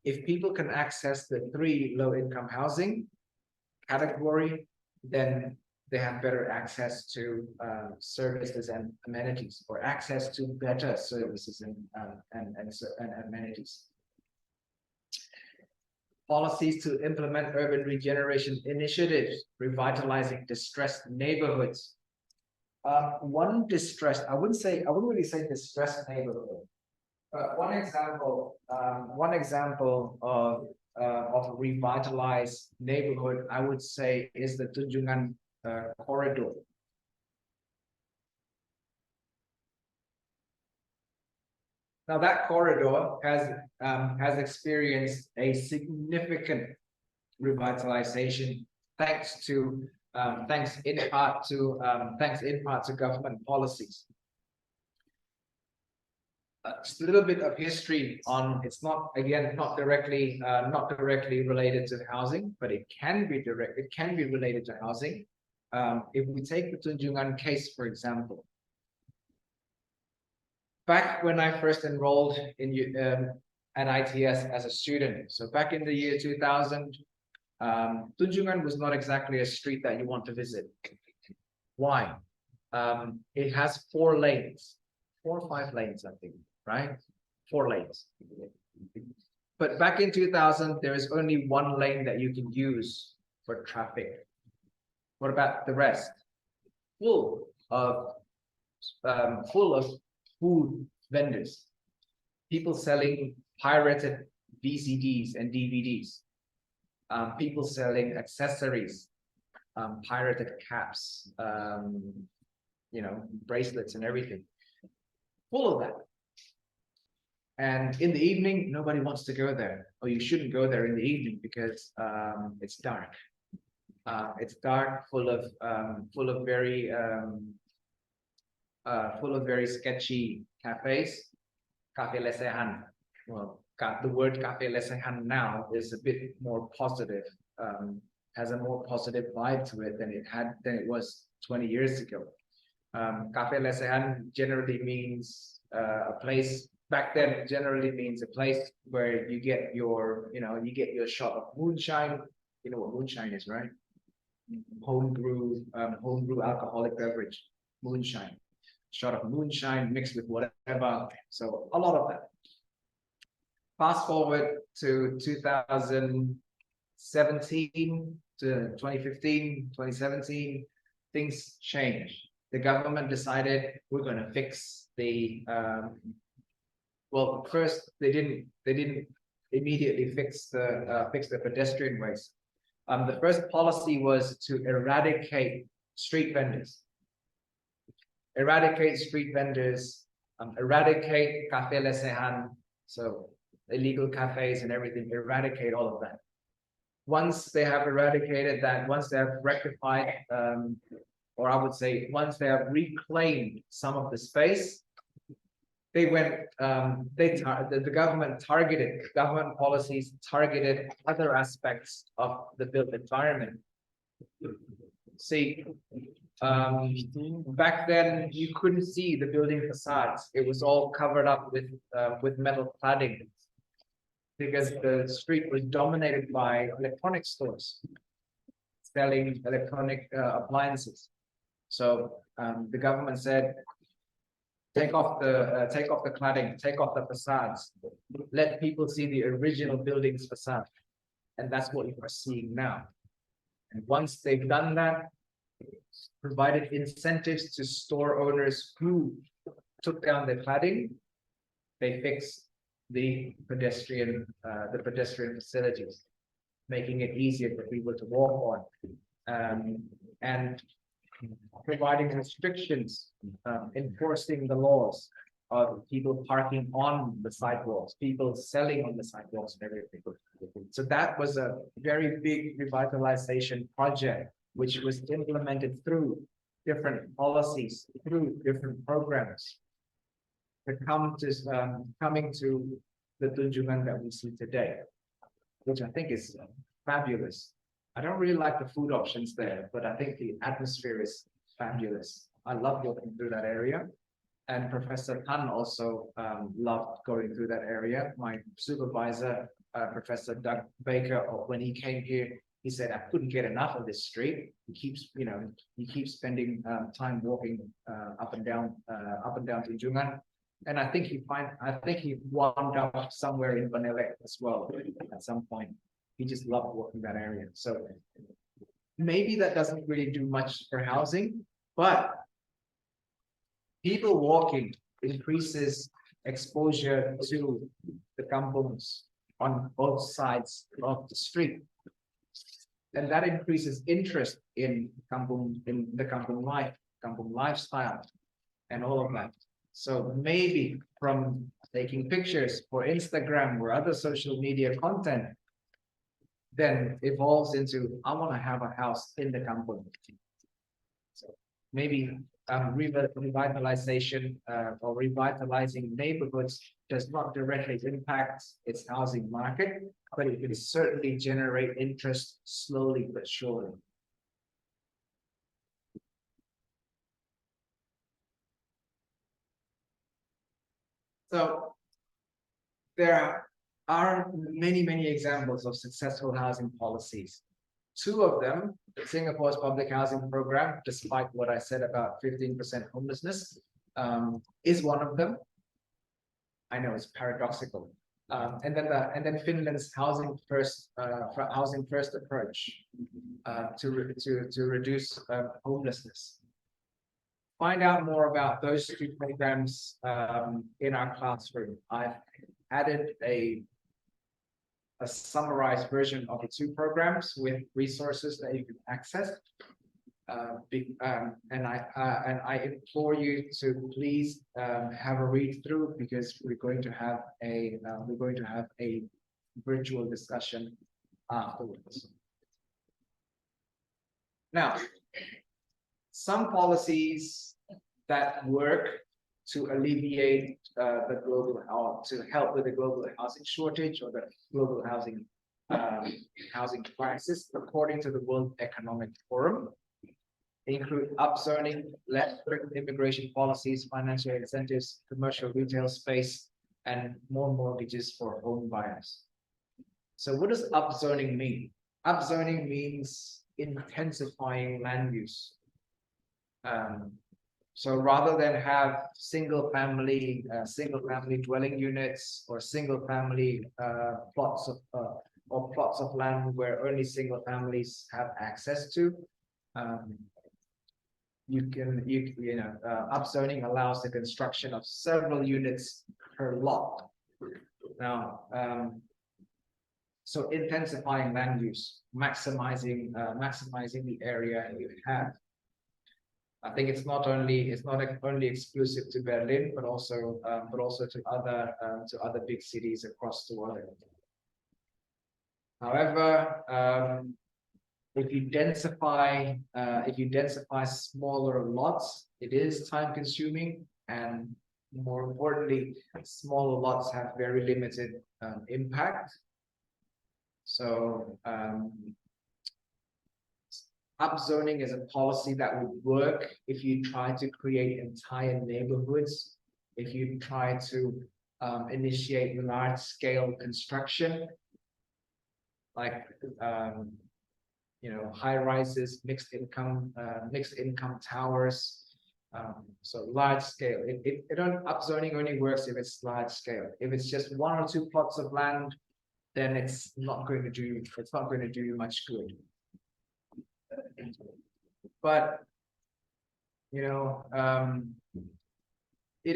If people can access the 3 low income housing category, then they have better access to services and amenities, or access to better services and amenities. Policies to implement urban regeneration initiatives, revitalizing distressed neighborhoods. I wouldn't really say distressed neighborhood. One example of a revitalized neighborhood, I would say, is the Tunjungan corridor. Now that corridor has experienced a significant revitalization thanks in part to government policies. Just a little bit of history on, it's not directly related to housing, but it can be related to housing. If we take the Tunjungan case, for example, back when I first enrolled at ITS as a student, so back in the year 2000, Tunjungan was not exactly a street that you want to visit. Why? It has 4 lanes, 4 or 5 lanes, I think, right? 4 lanes. But back in 2000, there is only 1 lane that you can use for traffic. What about the rest? Full of food vendors, people selling pirated VCDs and DVDs, people selling accessories, pirated caps, bracelets and everything, full of that. And in the evening, nobody wants to go there, or you shouldn't go there in the evening because it's dark. It's dark, full of very sketchy cafes, cafe lesehan. Well, The word Cafe Lesehan now is a bit more positive, has a more positive vibe to it than it was 20 years ago. Cafe Lesehan generally means a place back then. It generally means a place where you get your, you get your shot of moonshine. You know what moonshine is, right? Homebrew alcoholic beverage, moonshine. Shot of moonshine mixed with whatever. So a lot of that. Fast forward to 2017 to 2015, 2017, things changed. The government decided we're going to fix the well, first they didn't immediately fix the pedestrian ways. The first policy was to eradicate street vendors. Eradicate street vendors, eradicate Cafe Lesehan, so illegal cafes and everything, eradicate all of that. Once they have eradicated that, once they have rectified, or I would say, once they have reclaimed some of the space, they went, the government policies targeted other aspects of the built environment. See, back then you couldn't see the building facades. It was all covered up with metal cladding because the street was dominated by electronic stores selling electronic appliances. So the government said, take off the cladding, take off the facades, let people see the original building's facade. And that's what you are seeing now. And once they've done that, provided incentives to store owners who took down the cladding, they fixed the pedestrian facilities, making it easier for people to walk on, and providing restrictions, enforcing the laws of people parking on the sidewalks, people selling on the sidewalks and everything. So that was a very big revitalization project, which was implemented through different policies, through different programs, to coming to the Tunjungan that we see today, which I think is fabulous. I don't really like the food options there, but I think the atmosphere is fabulous. I love walking through that area. And Professor Tan also loved going through that area. My supervisor, Professor Doug Baker, when he came here, he said, I couldn't get enough of this street. He keeps spending time walking up and down Tunjungan. And I think he wound up somewhere in Banele as well at some point. He just loved walking that area. So maybe that doesn't really do much for housing, but people walking increases exposure to the kampungs on both sides of the street. And that increases interest in the kampung life, kampung lifestyle, and all of that. So maybe from taking pictures for Instagram or other social media content, then evolves into, I want to have a house in the kampung. So maybe revitalization or revitalizing neighborhoods does not directly impact its housing market, but it can certainly generate interest slowly but surely. So there are many examples of successful housing policies. Two of them, Singapore's public housing program, despite what I said about 15% homelessness, is one of them. I know it's paradoxical. And then Finland's housing first approach to reduce homelessness. Find out more about those two programs in our classroom. I've added a summarized version of the two programs with resources that you can access. And I implore you to please have a read through, because we're going to have a virtual discussion afterwards. Now, some policies that work to alleviate to help with the global housing shortage or the global housing crisis, according to the World Economic Forum. They include upzoning, less strict immigration policies, financial incentives, commercial retail space, and more mortgages for home buyers. So what does upzoning mean? Upzoning means intensifying land use. So rather than have single family dwelling units or single family plots of land where only single families have access to, upzoning allows the construction of several units per lot. Now, so intensifying land use, maximizing the area you have. I think it's not only exclusive to Berlin, but also to other big cities across the world. However, if you densify smaller lots, it is time consuming, and more importantly, smaller lots have very limited impact. So upzoning is a policy that would work if you try to create entire neighborhoods, if you try to initiate large-scale construction, like high rises, mixed income towers. So large scale. Upzoning only works if it's large scale. If it's just 1 or 2 plots of land, then it's not going to do you much good. But it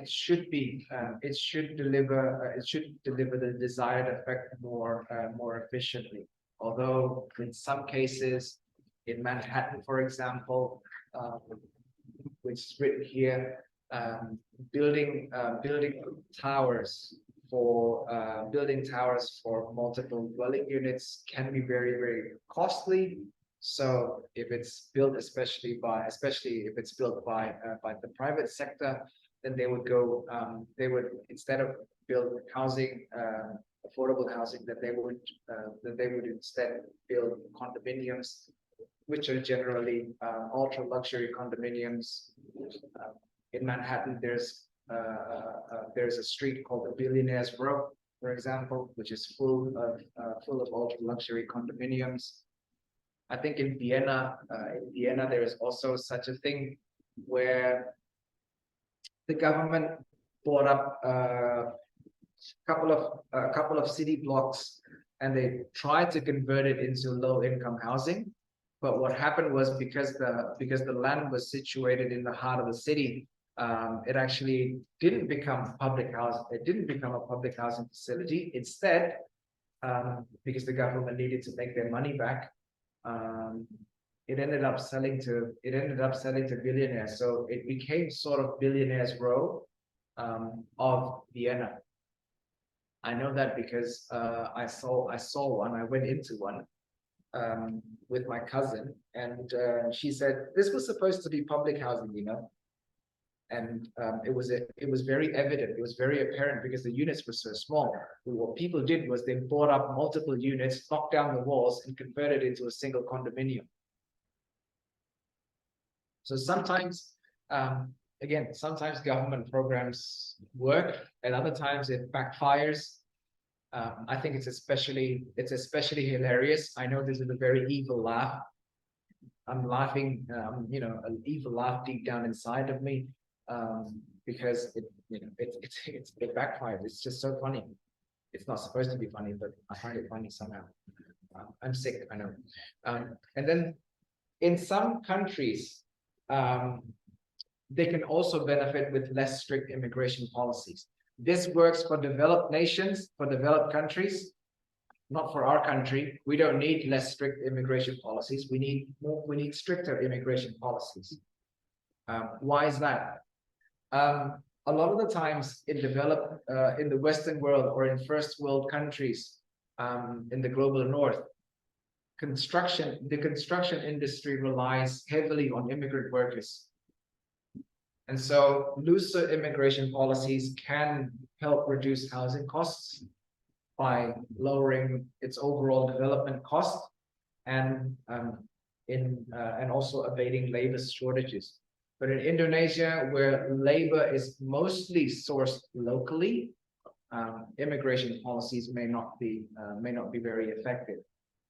should deliver the desired effect more efficiently. Although in some cases, in Manhattan, for example, which is written here, building towers for multiple dwelling units can be very, very costly. So if it's built, especially if it's built by the private sector, then they would instead of build housing, affordable housing, that they would instead build condominiums, which are generally ultra luxury condominiums. In Manhattan, there's a street called the Billionaires Row, for example, which is full of ultra luxury condominiums. I think in Vienna, there is also such a thing where the government bought up a couple of city blocks, and they tried to convert it into low-income housing. But what happened was, because the land was situated in the heart of the city, it actually didn't become public housing. It didn't become a public housing facility. Instead, because the government needed to make their money back, it ended up selling to billionaires. So it became sort of Billionaires Row of Vienna. I know that because I saw one. I went into one with my cousin, and she said this was supposed to be public housing, and it was very evident. It was very apparent because the units were so small. What people did was they bought up multiple units, knocked down the walls, and converted it into a single condominium. So sometimes, sometimes government programs work, and other times it backfires. I think it's especially hilarious. I know this is a very evil laugh. I'm laughing, an evil laugh deep down inside of me, because it backfired. It's just so funny. It's not supposed to be funny, but I find it funny somehow. I'm sick, I know. And then in some countries, they can also benefit with less strict immigration policies. This works for developed nations, for developed countries, not for our country. We don't need less strict immigration policies. We need stricter immigration policies. Why is that? A lot of the times in the Western world or in first world countries, in the global north, the construction industry relies heavily on immigrant workers. And so looser immigration policies can help reduce housing costs by lowering its overall development cost and and also abating labor shortages. But in Indonesia, where labor is mostly sourced locally, immigration policies may not be very effective.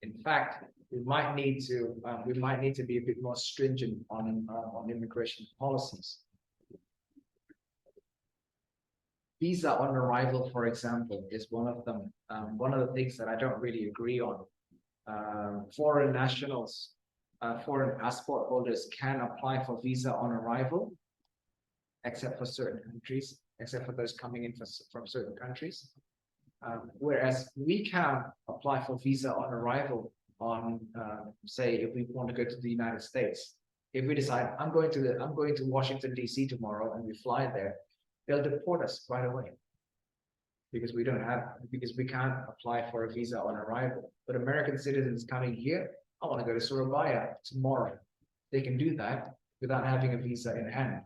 In fact, we might need to be a bit more stringent on immigration policies. Visa on arrival, for example, is one of them. One of the things that I don't really agree on. Foreign nationals, foreign passport holders can apply for visa on arrival, except for certain countries, except for those coming in from certain countries. Whereas we can apply for visa on arrival on, say, if we want to go to the United States. If we decide I'm going to Washington D.C. tomorrow and we fly there, they'll deport us right away because we can't apply for a visa on arrival. But American citizens coming here, I want to go to Surabaya tomorrow. They can do that without having a visa in hand.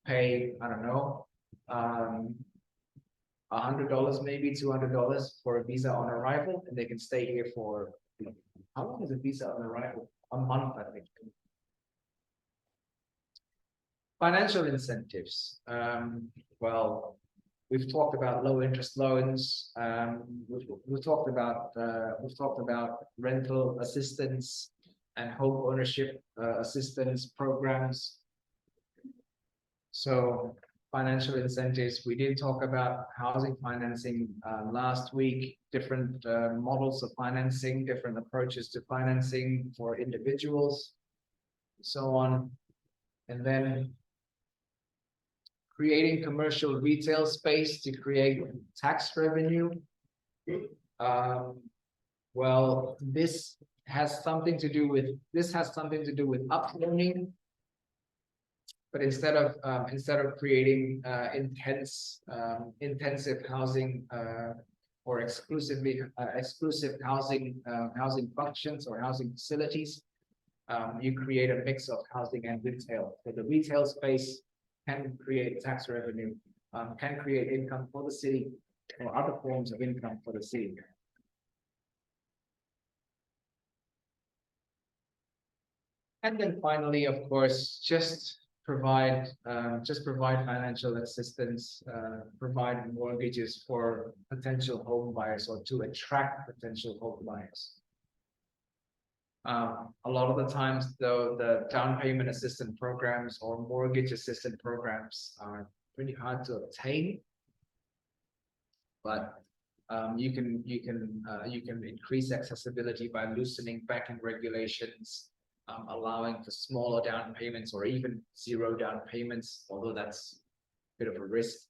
Pay, I don't know, $100, maybe $200 for a visa on arrival, and they can stay here for, how long is a visa on arrival? A month, I think. Financial incentives. Well, we've talked about low interest loans. We've talked about rental assistance and home ownership assistance programs. So financial incentives. We did talk about housing financing last week. Different models of financing, different approaches to financing for individuals, so on, and then creating commercial retail space to create tax revenue. Well, this has something to do with uploading, but instead of creating intensive housing or exclusive housing functions or housing facilities, you create a mix of housing and retail. So the retail space can create tax revenue, can create income for the city or other forms of income for the city. And then finally, of course, just provide financial assistance, provide mortgages for potential home buyers or to attract potential home buyers. A lot of the times, though, the down payment assistance programs or mortgage assistance programs are pretty hard to obtain, but you can increase accessibility by loosening banking regulations, allowing for smaller down payments or even zero down payments, although that's a bit of a risk.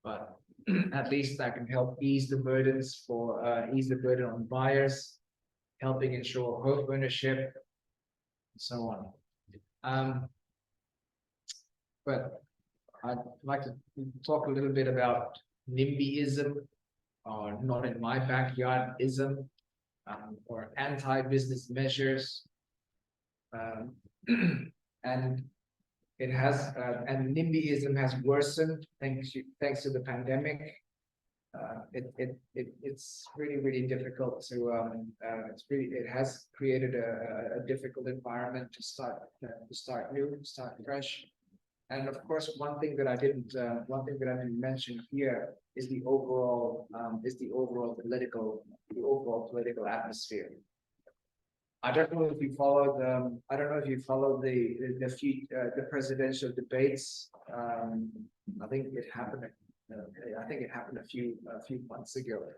But at least that can help ease the burden on buyers, helping ensure home ownership, and so on. But I'd like to talk a little bit about NIMBYism, or not in my backyard-ism, or anti-business measures. And it has, and NIMBYism has worsened thanks to the pandemic. It's really difficult to it has created a difficult environment to start new, start fresh. And of course, one thing that I didn't mention here is the overall political atmosphere. I don't know if you followed the presidential debates. I think it happened a few months ago.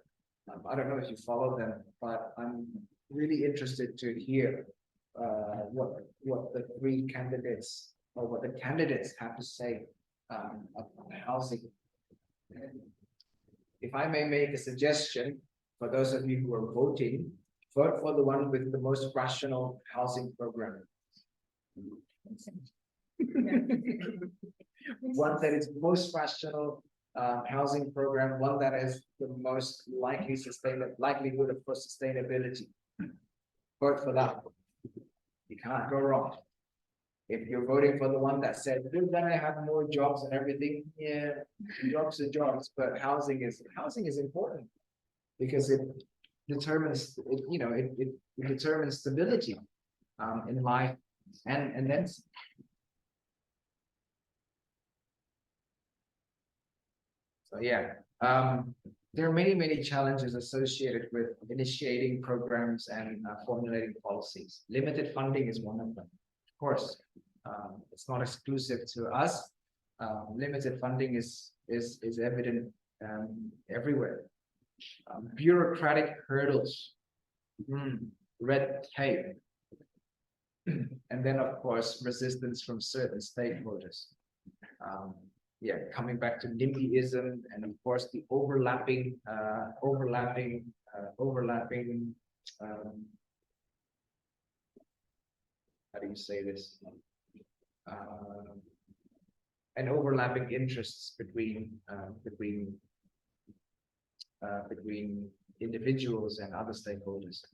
I don't know if you followed them, but I'm really interested to hear what the three candidates or what the candidates have to say about housing. If I may make a suggestion for those of you who are voting, vote for the one with the most rational housing program. One that is most rational housing program, one that is the most likelihood of sustainability. vote for that. You can't go wrong. If you're voting for the one that said, we're gonna have more jobs and everything, yeah, jobs are jobs, but housing is important. Because it determines, it determines stability in life and then. So yeah, there are many challenges associated with initiating programs and formulating policies. Limited funding is one of them. Of course, it's not exclusive to us. Limited funding is evident everywhere. Bureaucratic hurdles, red tape, and then of course resistance from certain stakeholders. Yeah, coming back to NIMBYism, and of course the overlapping, how do you say this? And overlapping interests between individuals and other stakeholders.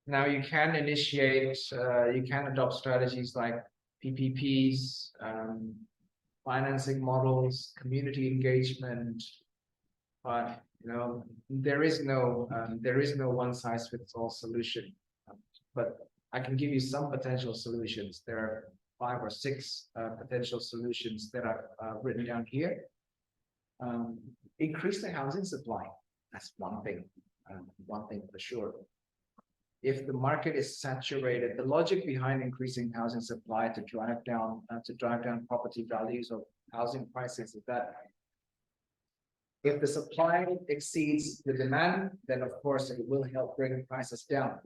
Now you can initiate, you can adopt strategies like PPPs, financing models, community engagement, but there is no one-size-fits-all solution. But I can give you some potential solutions. There are 5 or 6 potential solutions that are written down here. Increase the housing supply. That's one thing for sure. If the market is saturated, the logic behind increasing housing supply to drive down property values or housing prices is that if the supply exceeds the demand, then of course it will help bring prices down.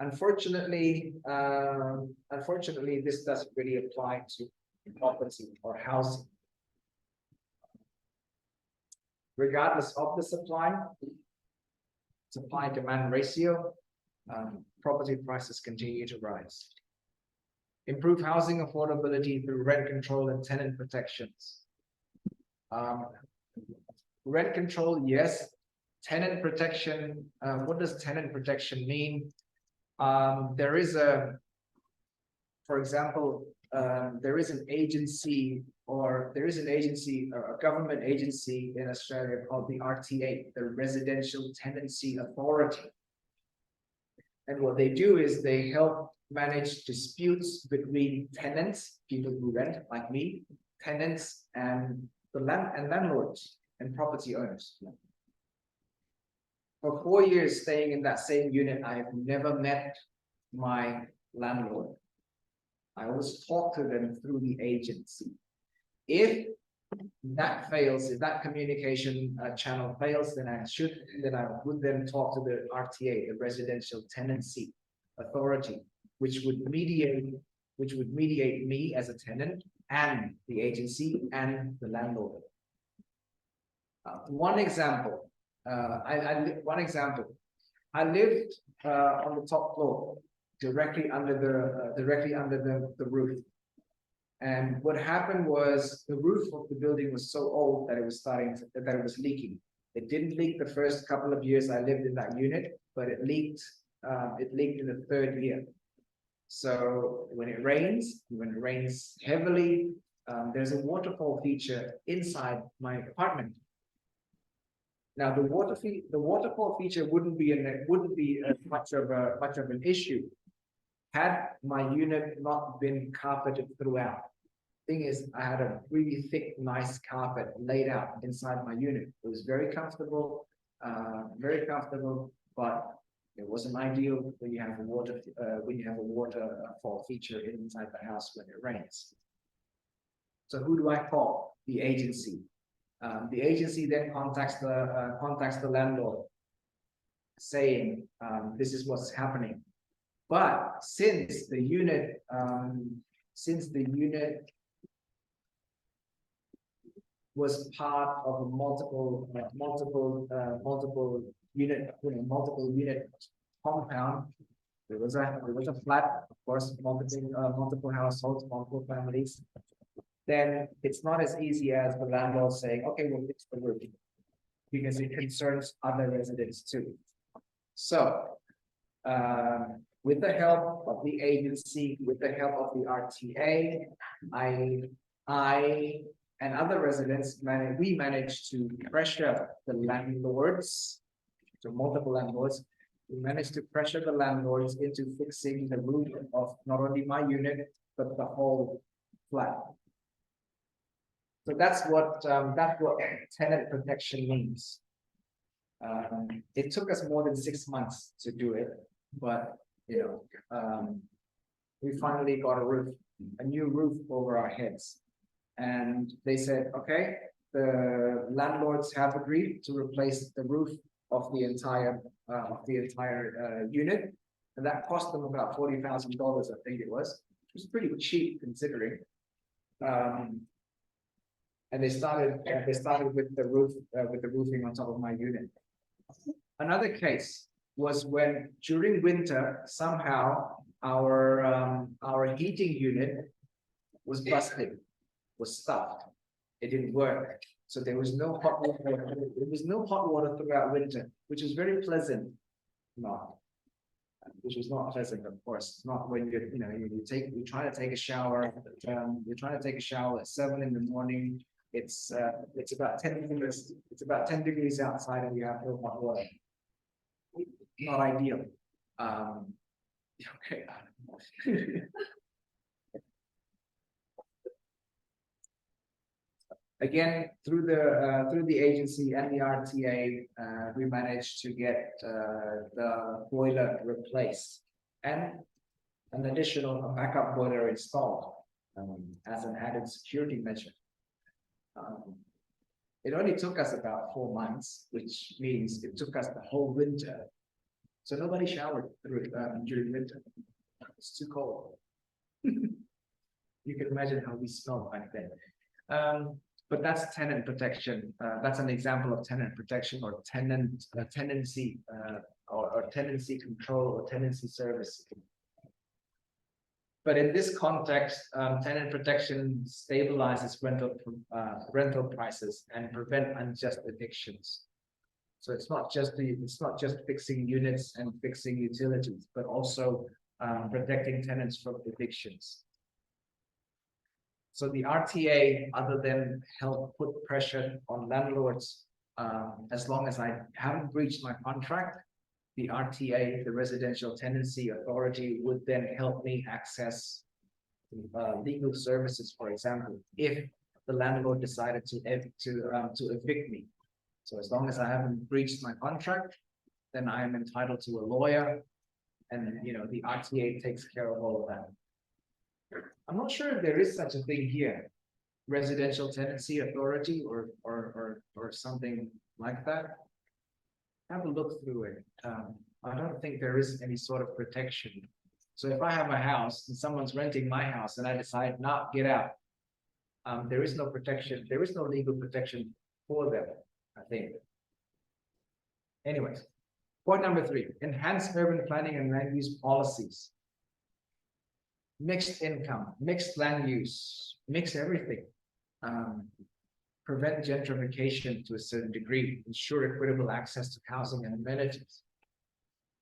Unfortunately, this doesn't really apply to property or housing. Regardless of the supply-demand ratio, property prices continue to rise. Improve housing affordability through rent control and tenant protections. Rent control, yes. Tenant protection, what does tenant protection mean? There is a government agency in Australia called the RTA, the Residential Tenancy Authority. And what they do is they help manage disputes between tenants, people who rent, like me, tenants and landlords and property owners. For 4 years staying in that same unit, I have never met my landlord. I always talk to them through the agency. If that fails, if that communication channel fails, then I would then talk to the RTA, the Residential Tenancy Authority, which would mediate me as a tenant and the agency and the landlord. One example. I lived on the top floor, directly under the roof. And what happened was the roof of the building was so old that it was leaking. It didn't leak the first couple of years I lived in that unit, but it leaked in the 3rd year. So when it rains heavily, there's a waterfall feature inside my apartment. Now the waterfall feature wouldn't be much of an issue had my unit not been carpeted throughout. Thing is, I had a really thick, nice carpet laid out inside my unit. It was very comfortable, but it wasn't ideal when you have a waterfall feature inside the house when it rains. So who do I call? The agency. The agency then contacts the landlord, saying this is what's happening. But since the unit was part of a multiple unit compound, there was a flat, of course, multiple households, multiple families. Then it's not as easy as the landlord saying, okay, we'll fix the roof, because it concerns other residents too. So with the help of the agency, with the help of the RTA, I and other residents we managed to pressure the landlords, so multiple landlords. We managed to pressure the landlords into fixing the roof of not only my unit, but the whole flat. So that's what tenant protection means. It took us more than 6 months to do it, but we finally got a new roof over our heads. And they said, okay, the landlords have agreed to replace the roof of the entire unit, and that cost them about $40,000, I think it was, which was pretty cheap considering. And they started with the roofing on top of my unit. Another case was when during winter somehow our heating unit was busted, was stuffed. It didn't work. So there was no hot water. There was no hot water throughout winter, which was very pleasant. Which was not pleasant, of course. It's not when you're trying to take a shower. You're trying to take a shower at 7 in the morning. It's about 10 degrees. It's about 10 degrees outside, and you have no hot water. Not ideal. Okay. Again, through the agency and the RTA, we managed to get the boiler replaced and an additional backup boiler installed as an added security measure. It only took us about 4 months, which means it took us the whole winter. So nobody showered during winter. It's too cold. You can imagine how we smelled back then. But that's tenant protection. That's an example of tenant protection or tenancy or tenancy control or tenancy service. But in this context, tenant protection stabilizes rental prices and prevent unjust evictions. So it's not just fixing units and fixing utilities, but also protecting tenants from evictions. So the RTA, other than help put pressure on landlords, as long as I haven't breached my contract, the RTA, the Residential Tenancy Authority, would then help me access legal services, for example, if the landlord decided to evict me. So as long as I haven't breached my contract, then I am entitled to a lawyer, and the RTA takes care of all of that. I'm not sure if there is such a thing here, Residential Tenancy Authority or something like that. Have a look through it. I don't think there is any sort of protection. So if I have a house and someone's renting my house and I decide not get out, there is no protection. There is no legal protection for them, I think. Anyways, point number 3, enhance urban planning and land use policies. Mixed income, mixed land use, mix everything. Prevent gentrification to a certain degree, ensure equitable access to housing and amenities.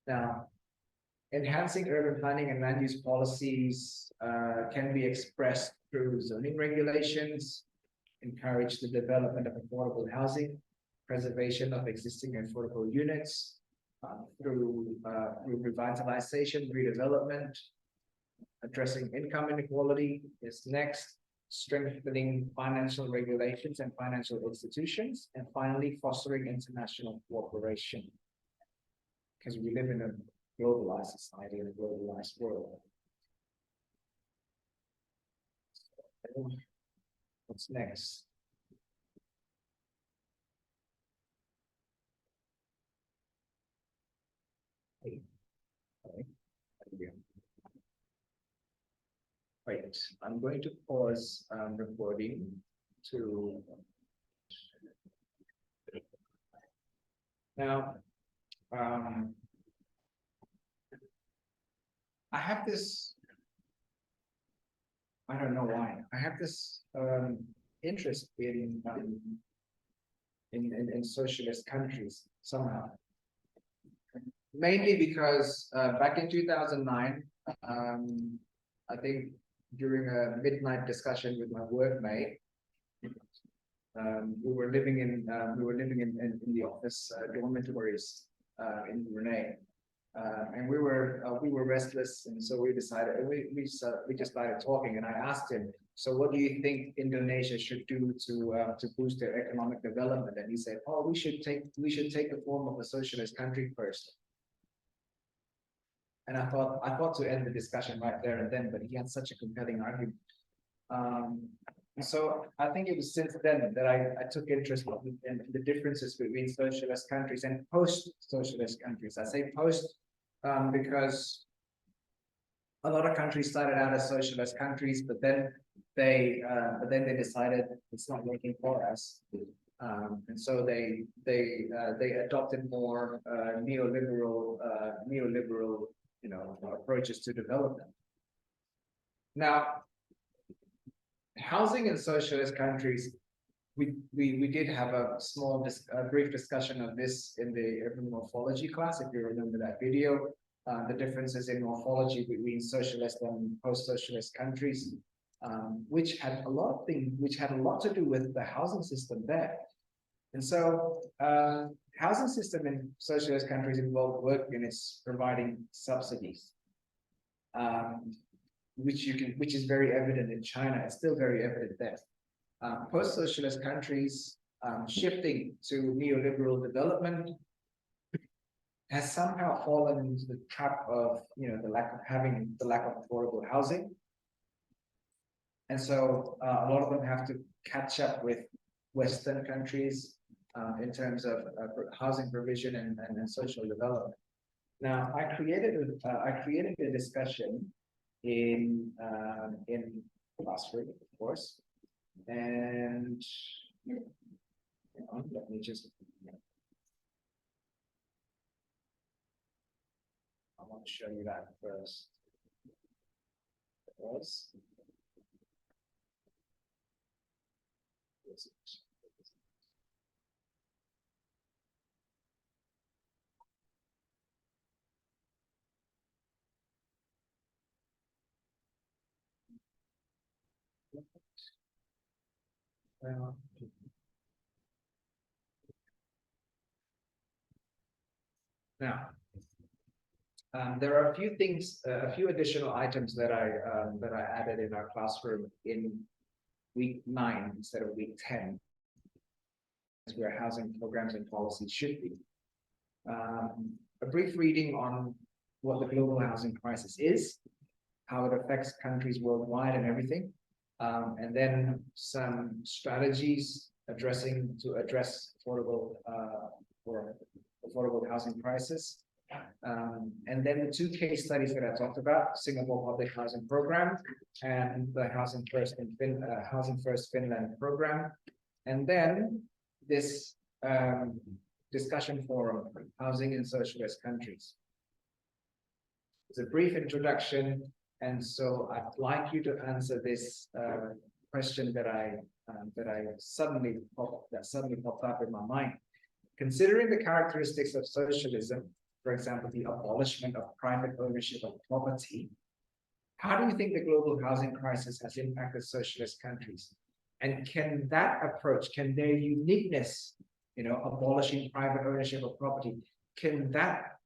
Now, enhancing urban planning and land use policies can be expressed through zoning regulations, encourage the development of affordable housing, preservation of existing affordable units, through revitalization, redevelopment. Addressing income inequality is next, strengthening financial regulations and financial institutions, and finally fostering international cooperation, because we live in a globalized society and a globalized world. What's next? Wait, I'm going to pause recording to now. I have this. I don't know why. I have this interest in socialist countries somehow. mainly because back in 2009, I think during a midnight discussion with my workmate, we were living in the office dormitories in Brunei. And we were restless, and so we just started talking. And I asked him, "So, what do you think Indonesia should do to boost their economic development?" And he said, "Oh, we should take the form of a socialist country first." And I thought to end the discussion right there and then, but he had such a compelling argument. So I think it was since then that I took interest in the differences between socialist countries and post-socialist countries. I say post because a lot of countries started out as socialist countries, but then they decided it's not working for us, and so they adopted more neoliberal approaches to development. Now, housing in socialist countries, we did have a brief discussion of this in the urban morphology class, if you remember that video, the differences in morphology between socialist and post-socialist countries, which had a lot to do with the housing system there. And so housing system in socialist countries involved work units providing subsidies. Which is very evident in China. It's still very evident there. Post-socialist countries shifting to neoliberal development has somehow fallen into the trap of the lack of affordable housing, and so a lot of them have to catch up with Western countries in terms of housing provision and social development. Now, I created a discussion in classroom, of course, and let me just. I want to show you that first. Now, there are a few things, a few additional items that I added in our classroom in week 9 instead of week 10, where housing programs and policies should be. A brief reading on what the global housing crisis is, how it affects countries worldwide and everything, and then some strategies to address affordable housing crisis. And then the 2 case studies that I talked about: Singapore Public Housing Program and the Housing First Finland program, and then this discussion forum, housing in socialist countries. It's a brief introduction, and so I'd like you to answer this question that suddenly popped up in my mind. Considering the characteristics of socialism, for example, the abolishment of private ownership of property, how do you think the global housing crisis has impacted socialist countries? And can that approach, can their uniqueness, abolishing private ownership of property, can that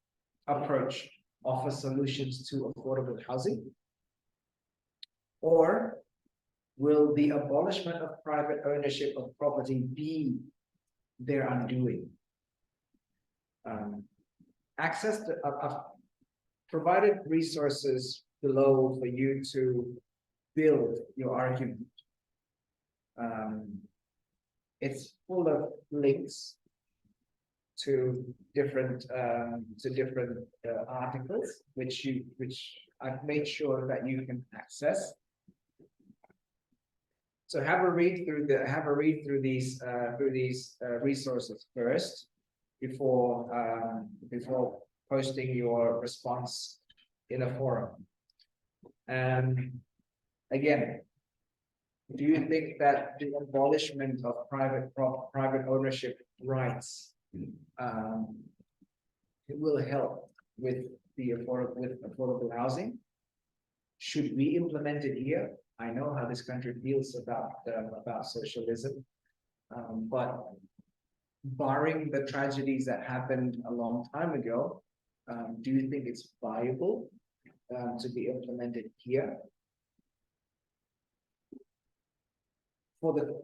approach offer solutions to affordable housing? Or will the abolishment of private ownership of property be their undoing? Access to I've provided resources below for you to build your argument. It's full of links to different articles, which I've made sure that you can access. So have a read through these resources first before posting your response in a forum. And again, do you think that the abolishment of private ownership rights it will help with affordable housing. Should we implement it here? I know how this country feels about socialism, but barring the tragedies that happened a long time ago, do you think it's viable to be implemented here? For the,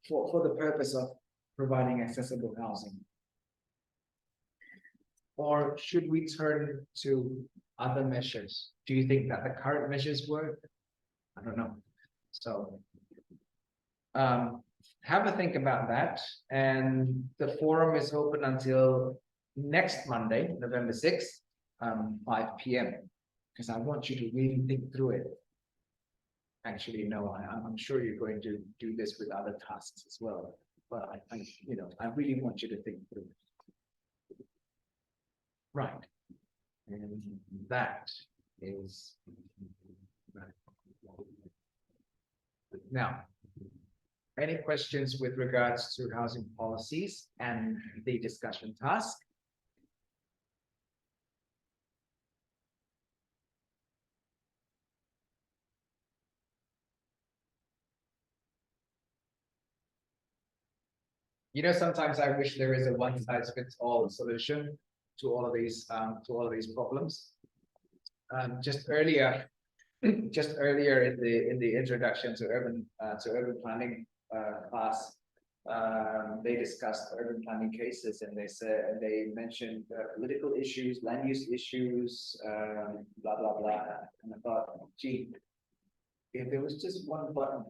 for the purpose of providing accessible housing? Or should we turn to other measures? Do you think that the current measures work? I don't know. So have a think about that. And the forum is open until next Monday, November 6th, 5 p.m. Because I want you to really think through it. Actually, no, I'm sure you're going to do this with other tasks as well. But I really want you to think through it. Right. And that is now. Any questions with regards to housing policies and the discussion task? Sometimes I wish there is a one-size-fits-all solution to all of these problems. Just earlier in the introduction to urban planning class, they discussed urban planning cases, and they mentioned political issues, land use issues, blah blah blah. And I thought, gee, if there was just one button,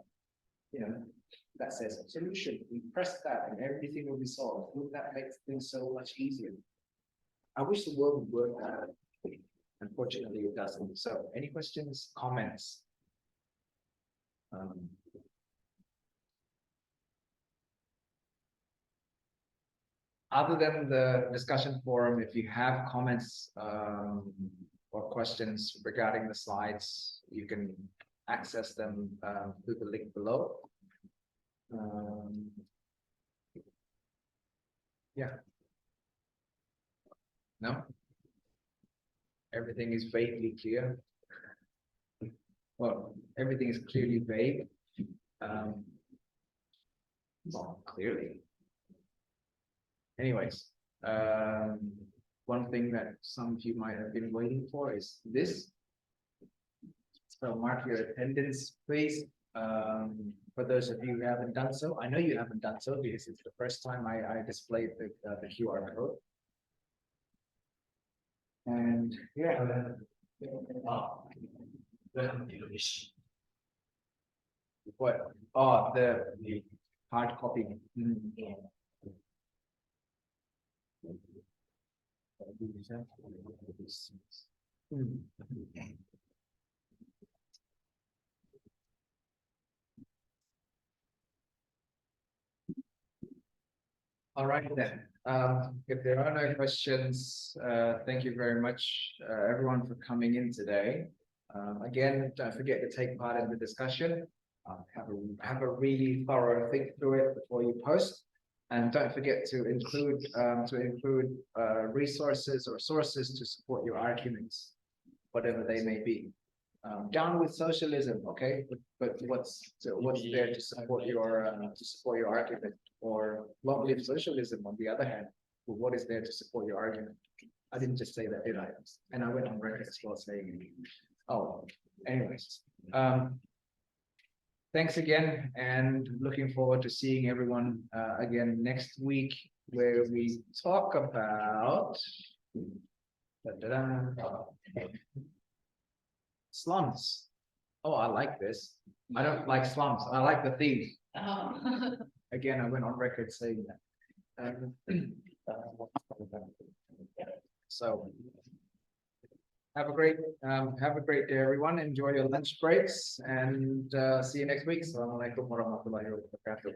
that says solution, we press that and everything will be solved. Wouldn't that make things so much easier? I wish the world would work that way. Unfortunately, it doesn't. So, any questions, comments? Other than the discussion forum, if you have comments or questions regarding the slides, you can access them through the link below. Yeah. No? Everything is vaguely clear. Well, everything is clearly vague. Well, clearly. Anyways, one thing that some of you might have been waiting for is this. So mark your attendance, please. For those of you who haven't done so, I know you haven't done so because it's the first time I displayed the QR code. And yeah. What? Oh, the hard copy. All right then. If there are no questions, thank you very much, everyone, for coming in today. Again, don't forget to take part in the discussion. Have a really thorough think through it before you post, and don't forget to include resources or sources to support your arguments, whatever they may be. Down with socialism, okay? But what's there to support your argument? Or long live socialism, on the other hand, well, what is there to support your argument? I didn't just say that, did I? And I went on record as well saying, oh, anyways. Thanks again, and looking forward to seeing everyone again next week, where we talk about slums. Oh, I like this. I don't like slums. I like the theme. Again, I went on record saying that. So have a great day, everyone. Enjoy your lunch breaks, and see you next week. Assalamualaikum warahmatullahi wabarakatuh.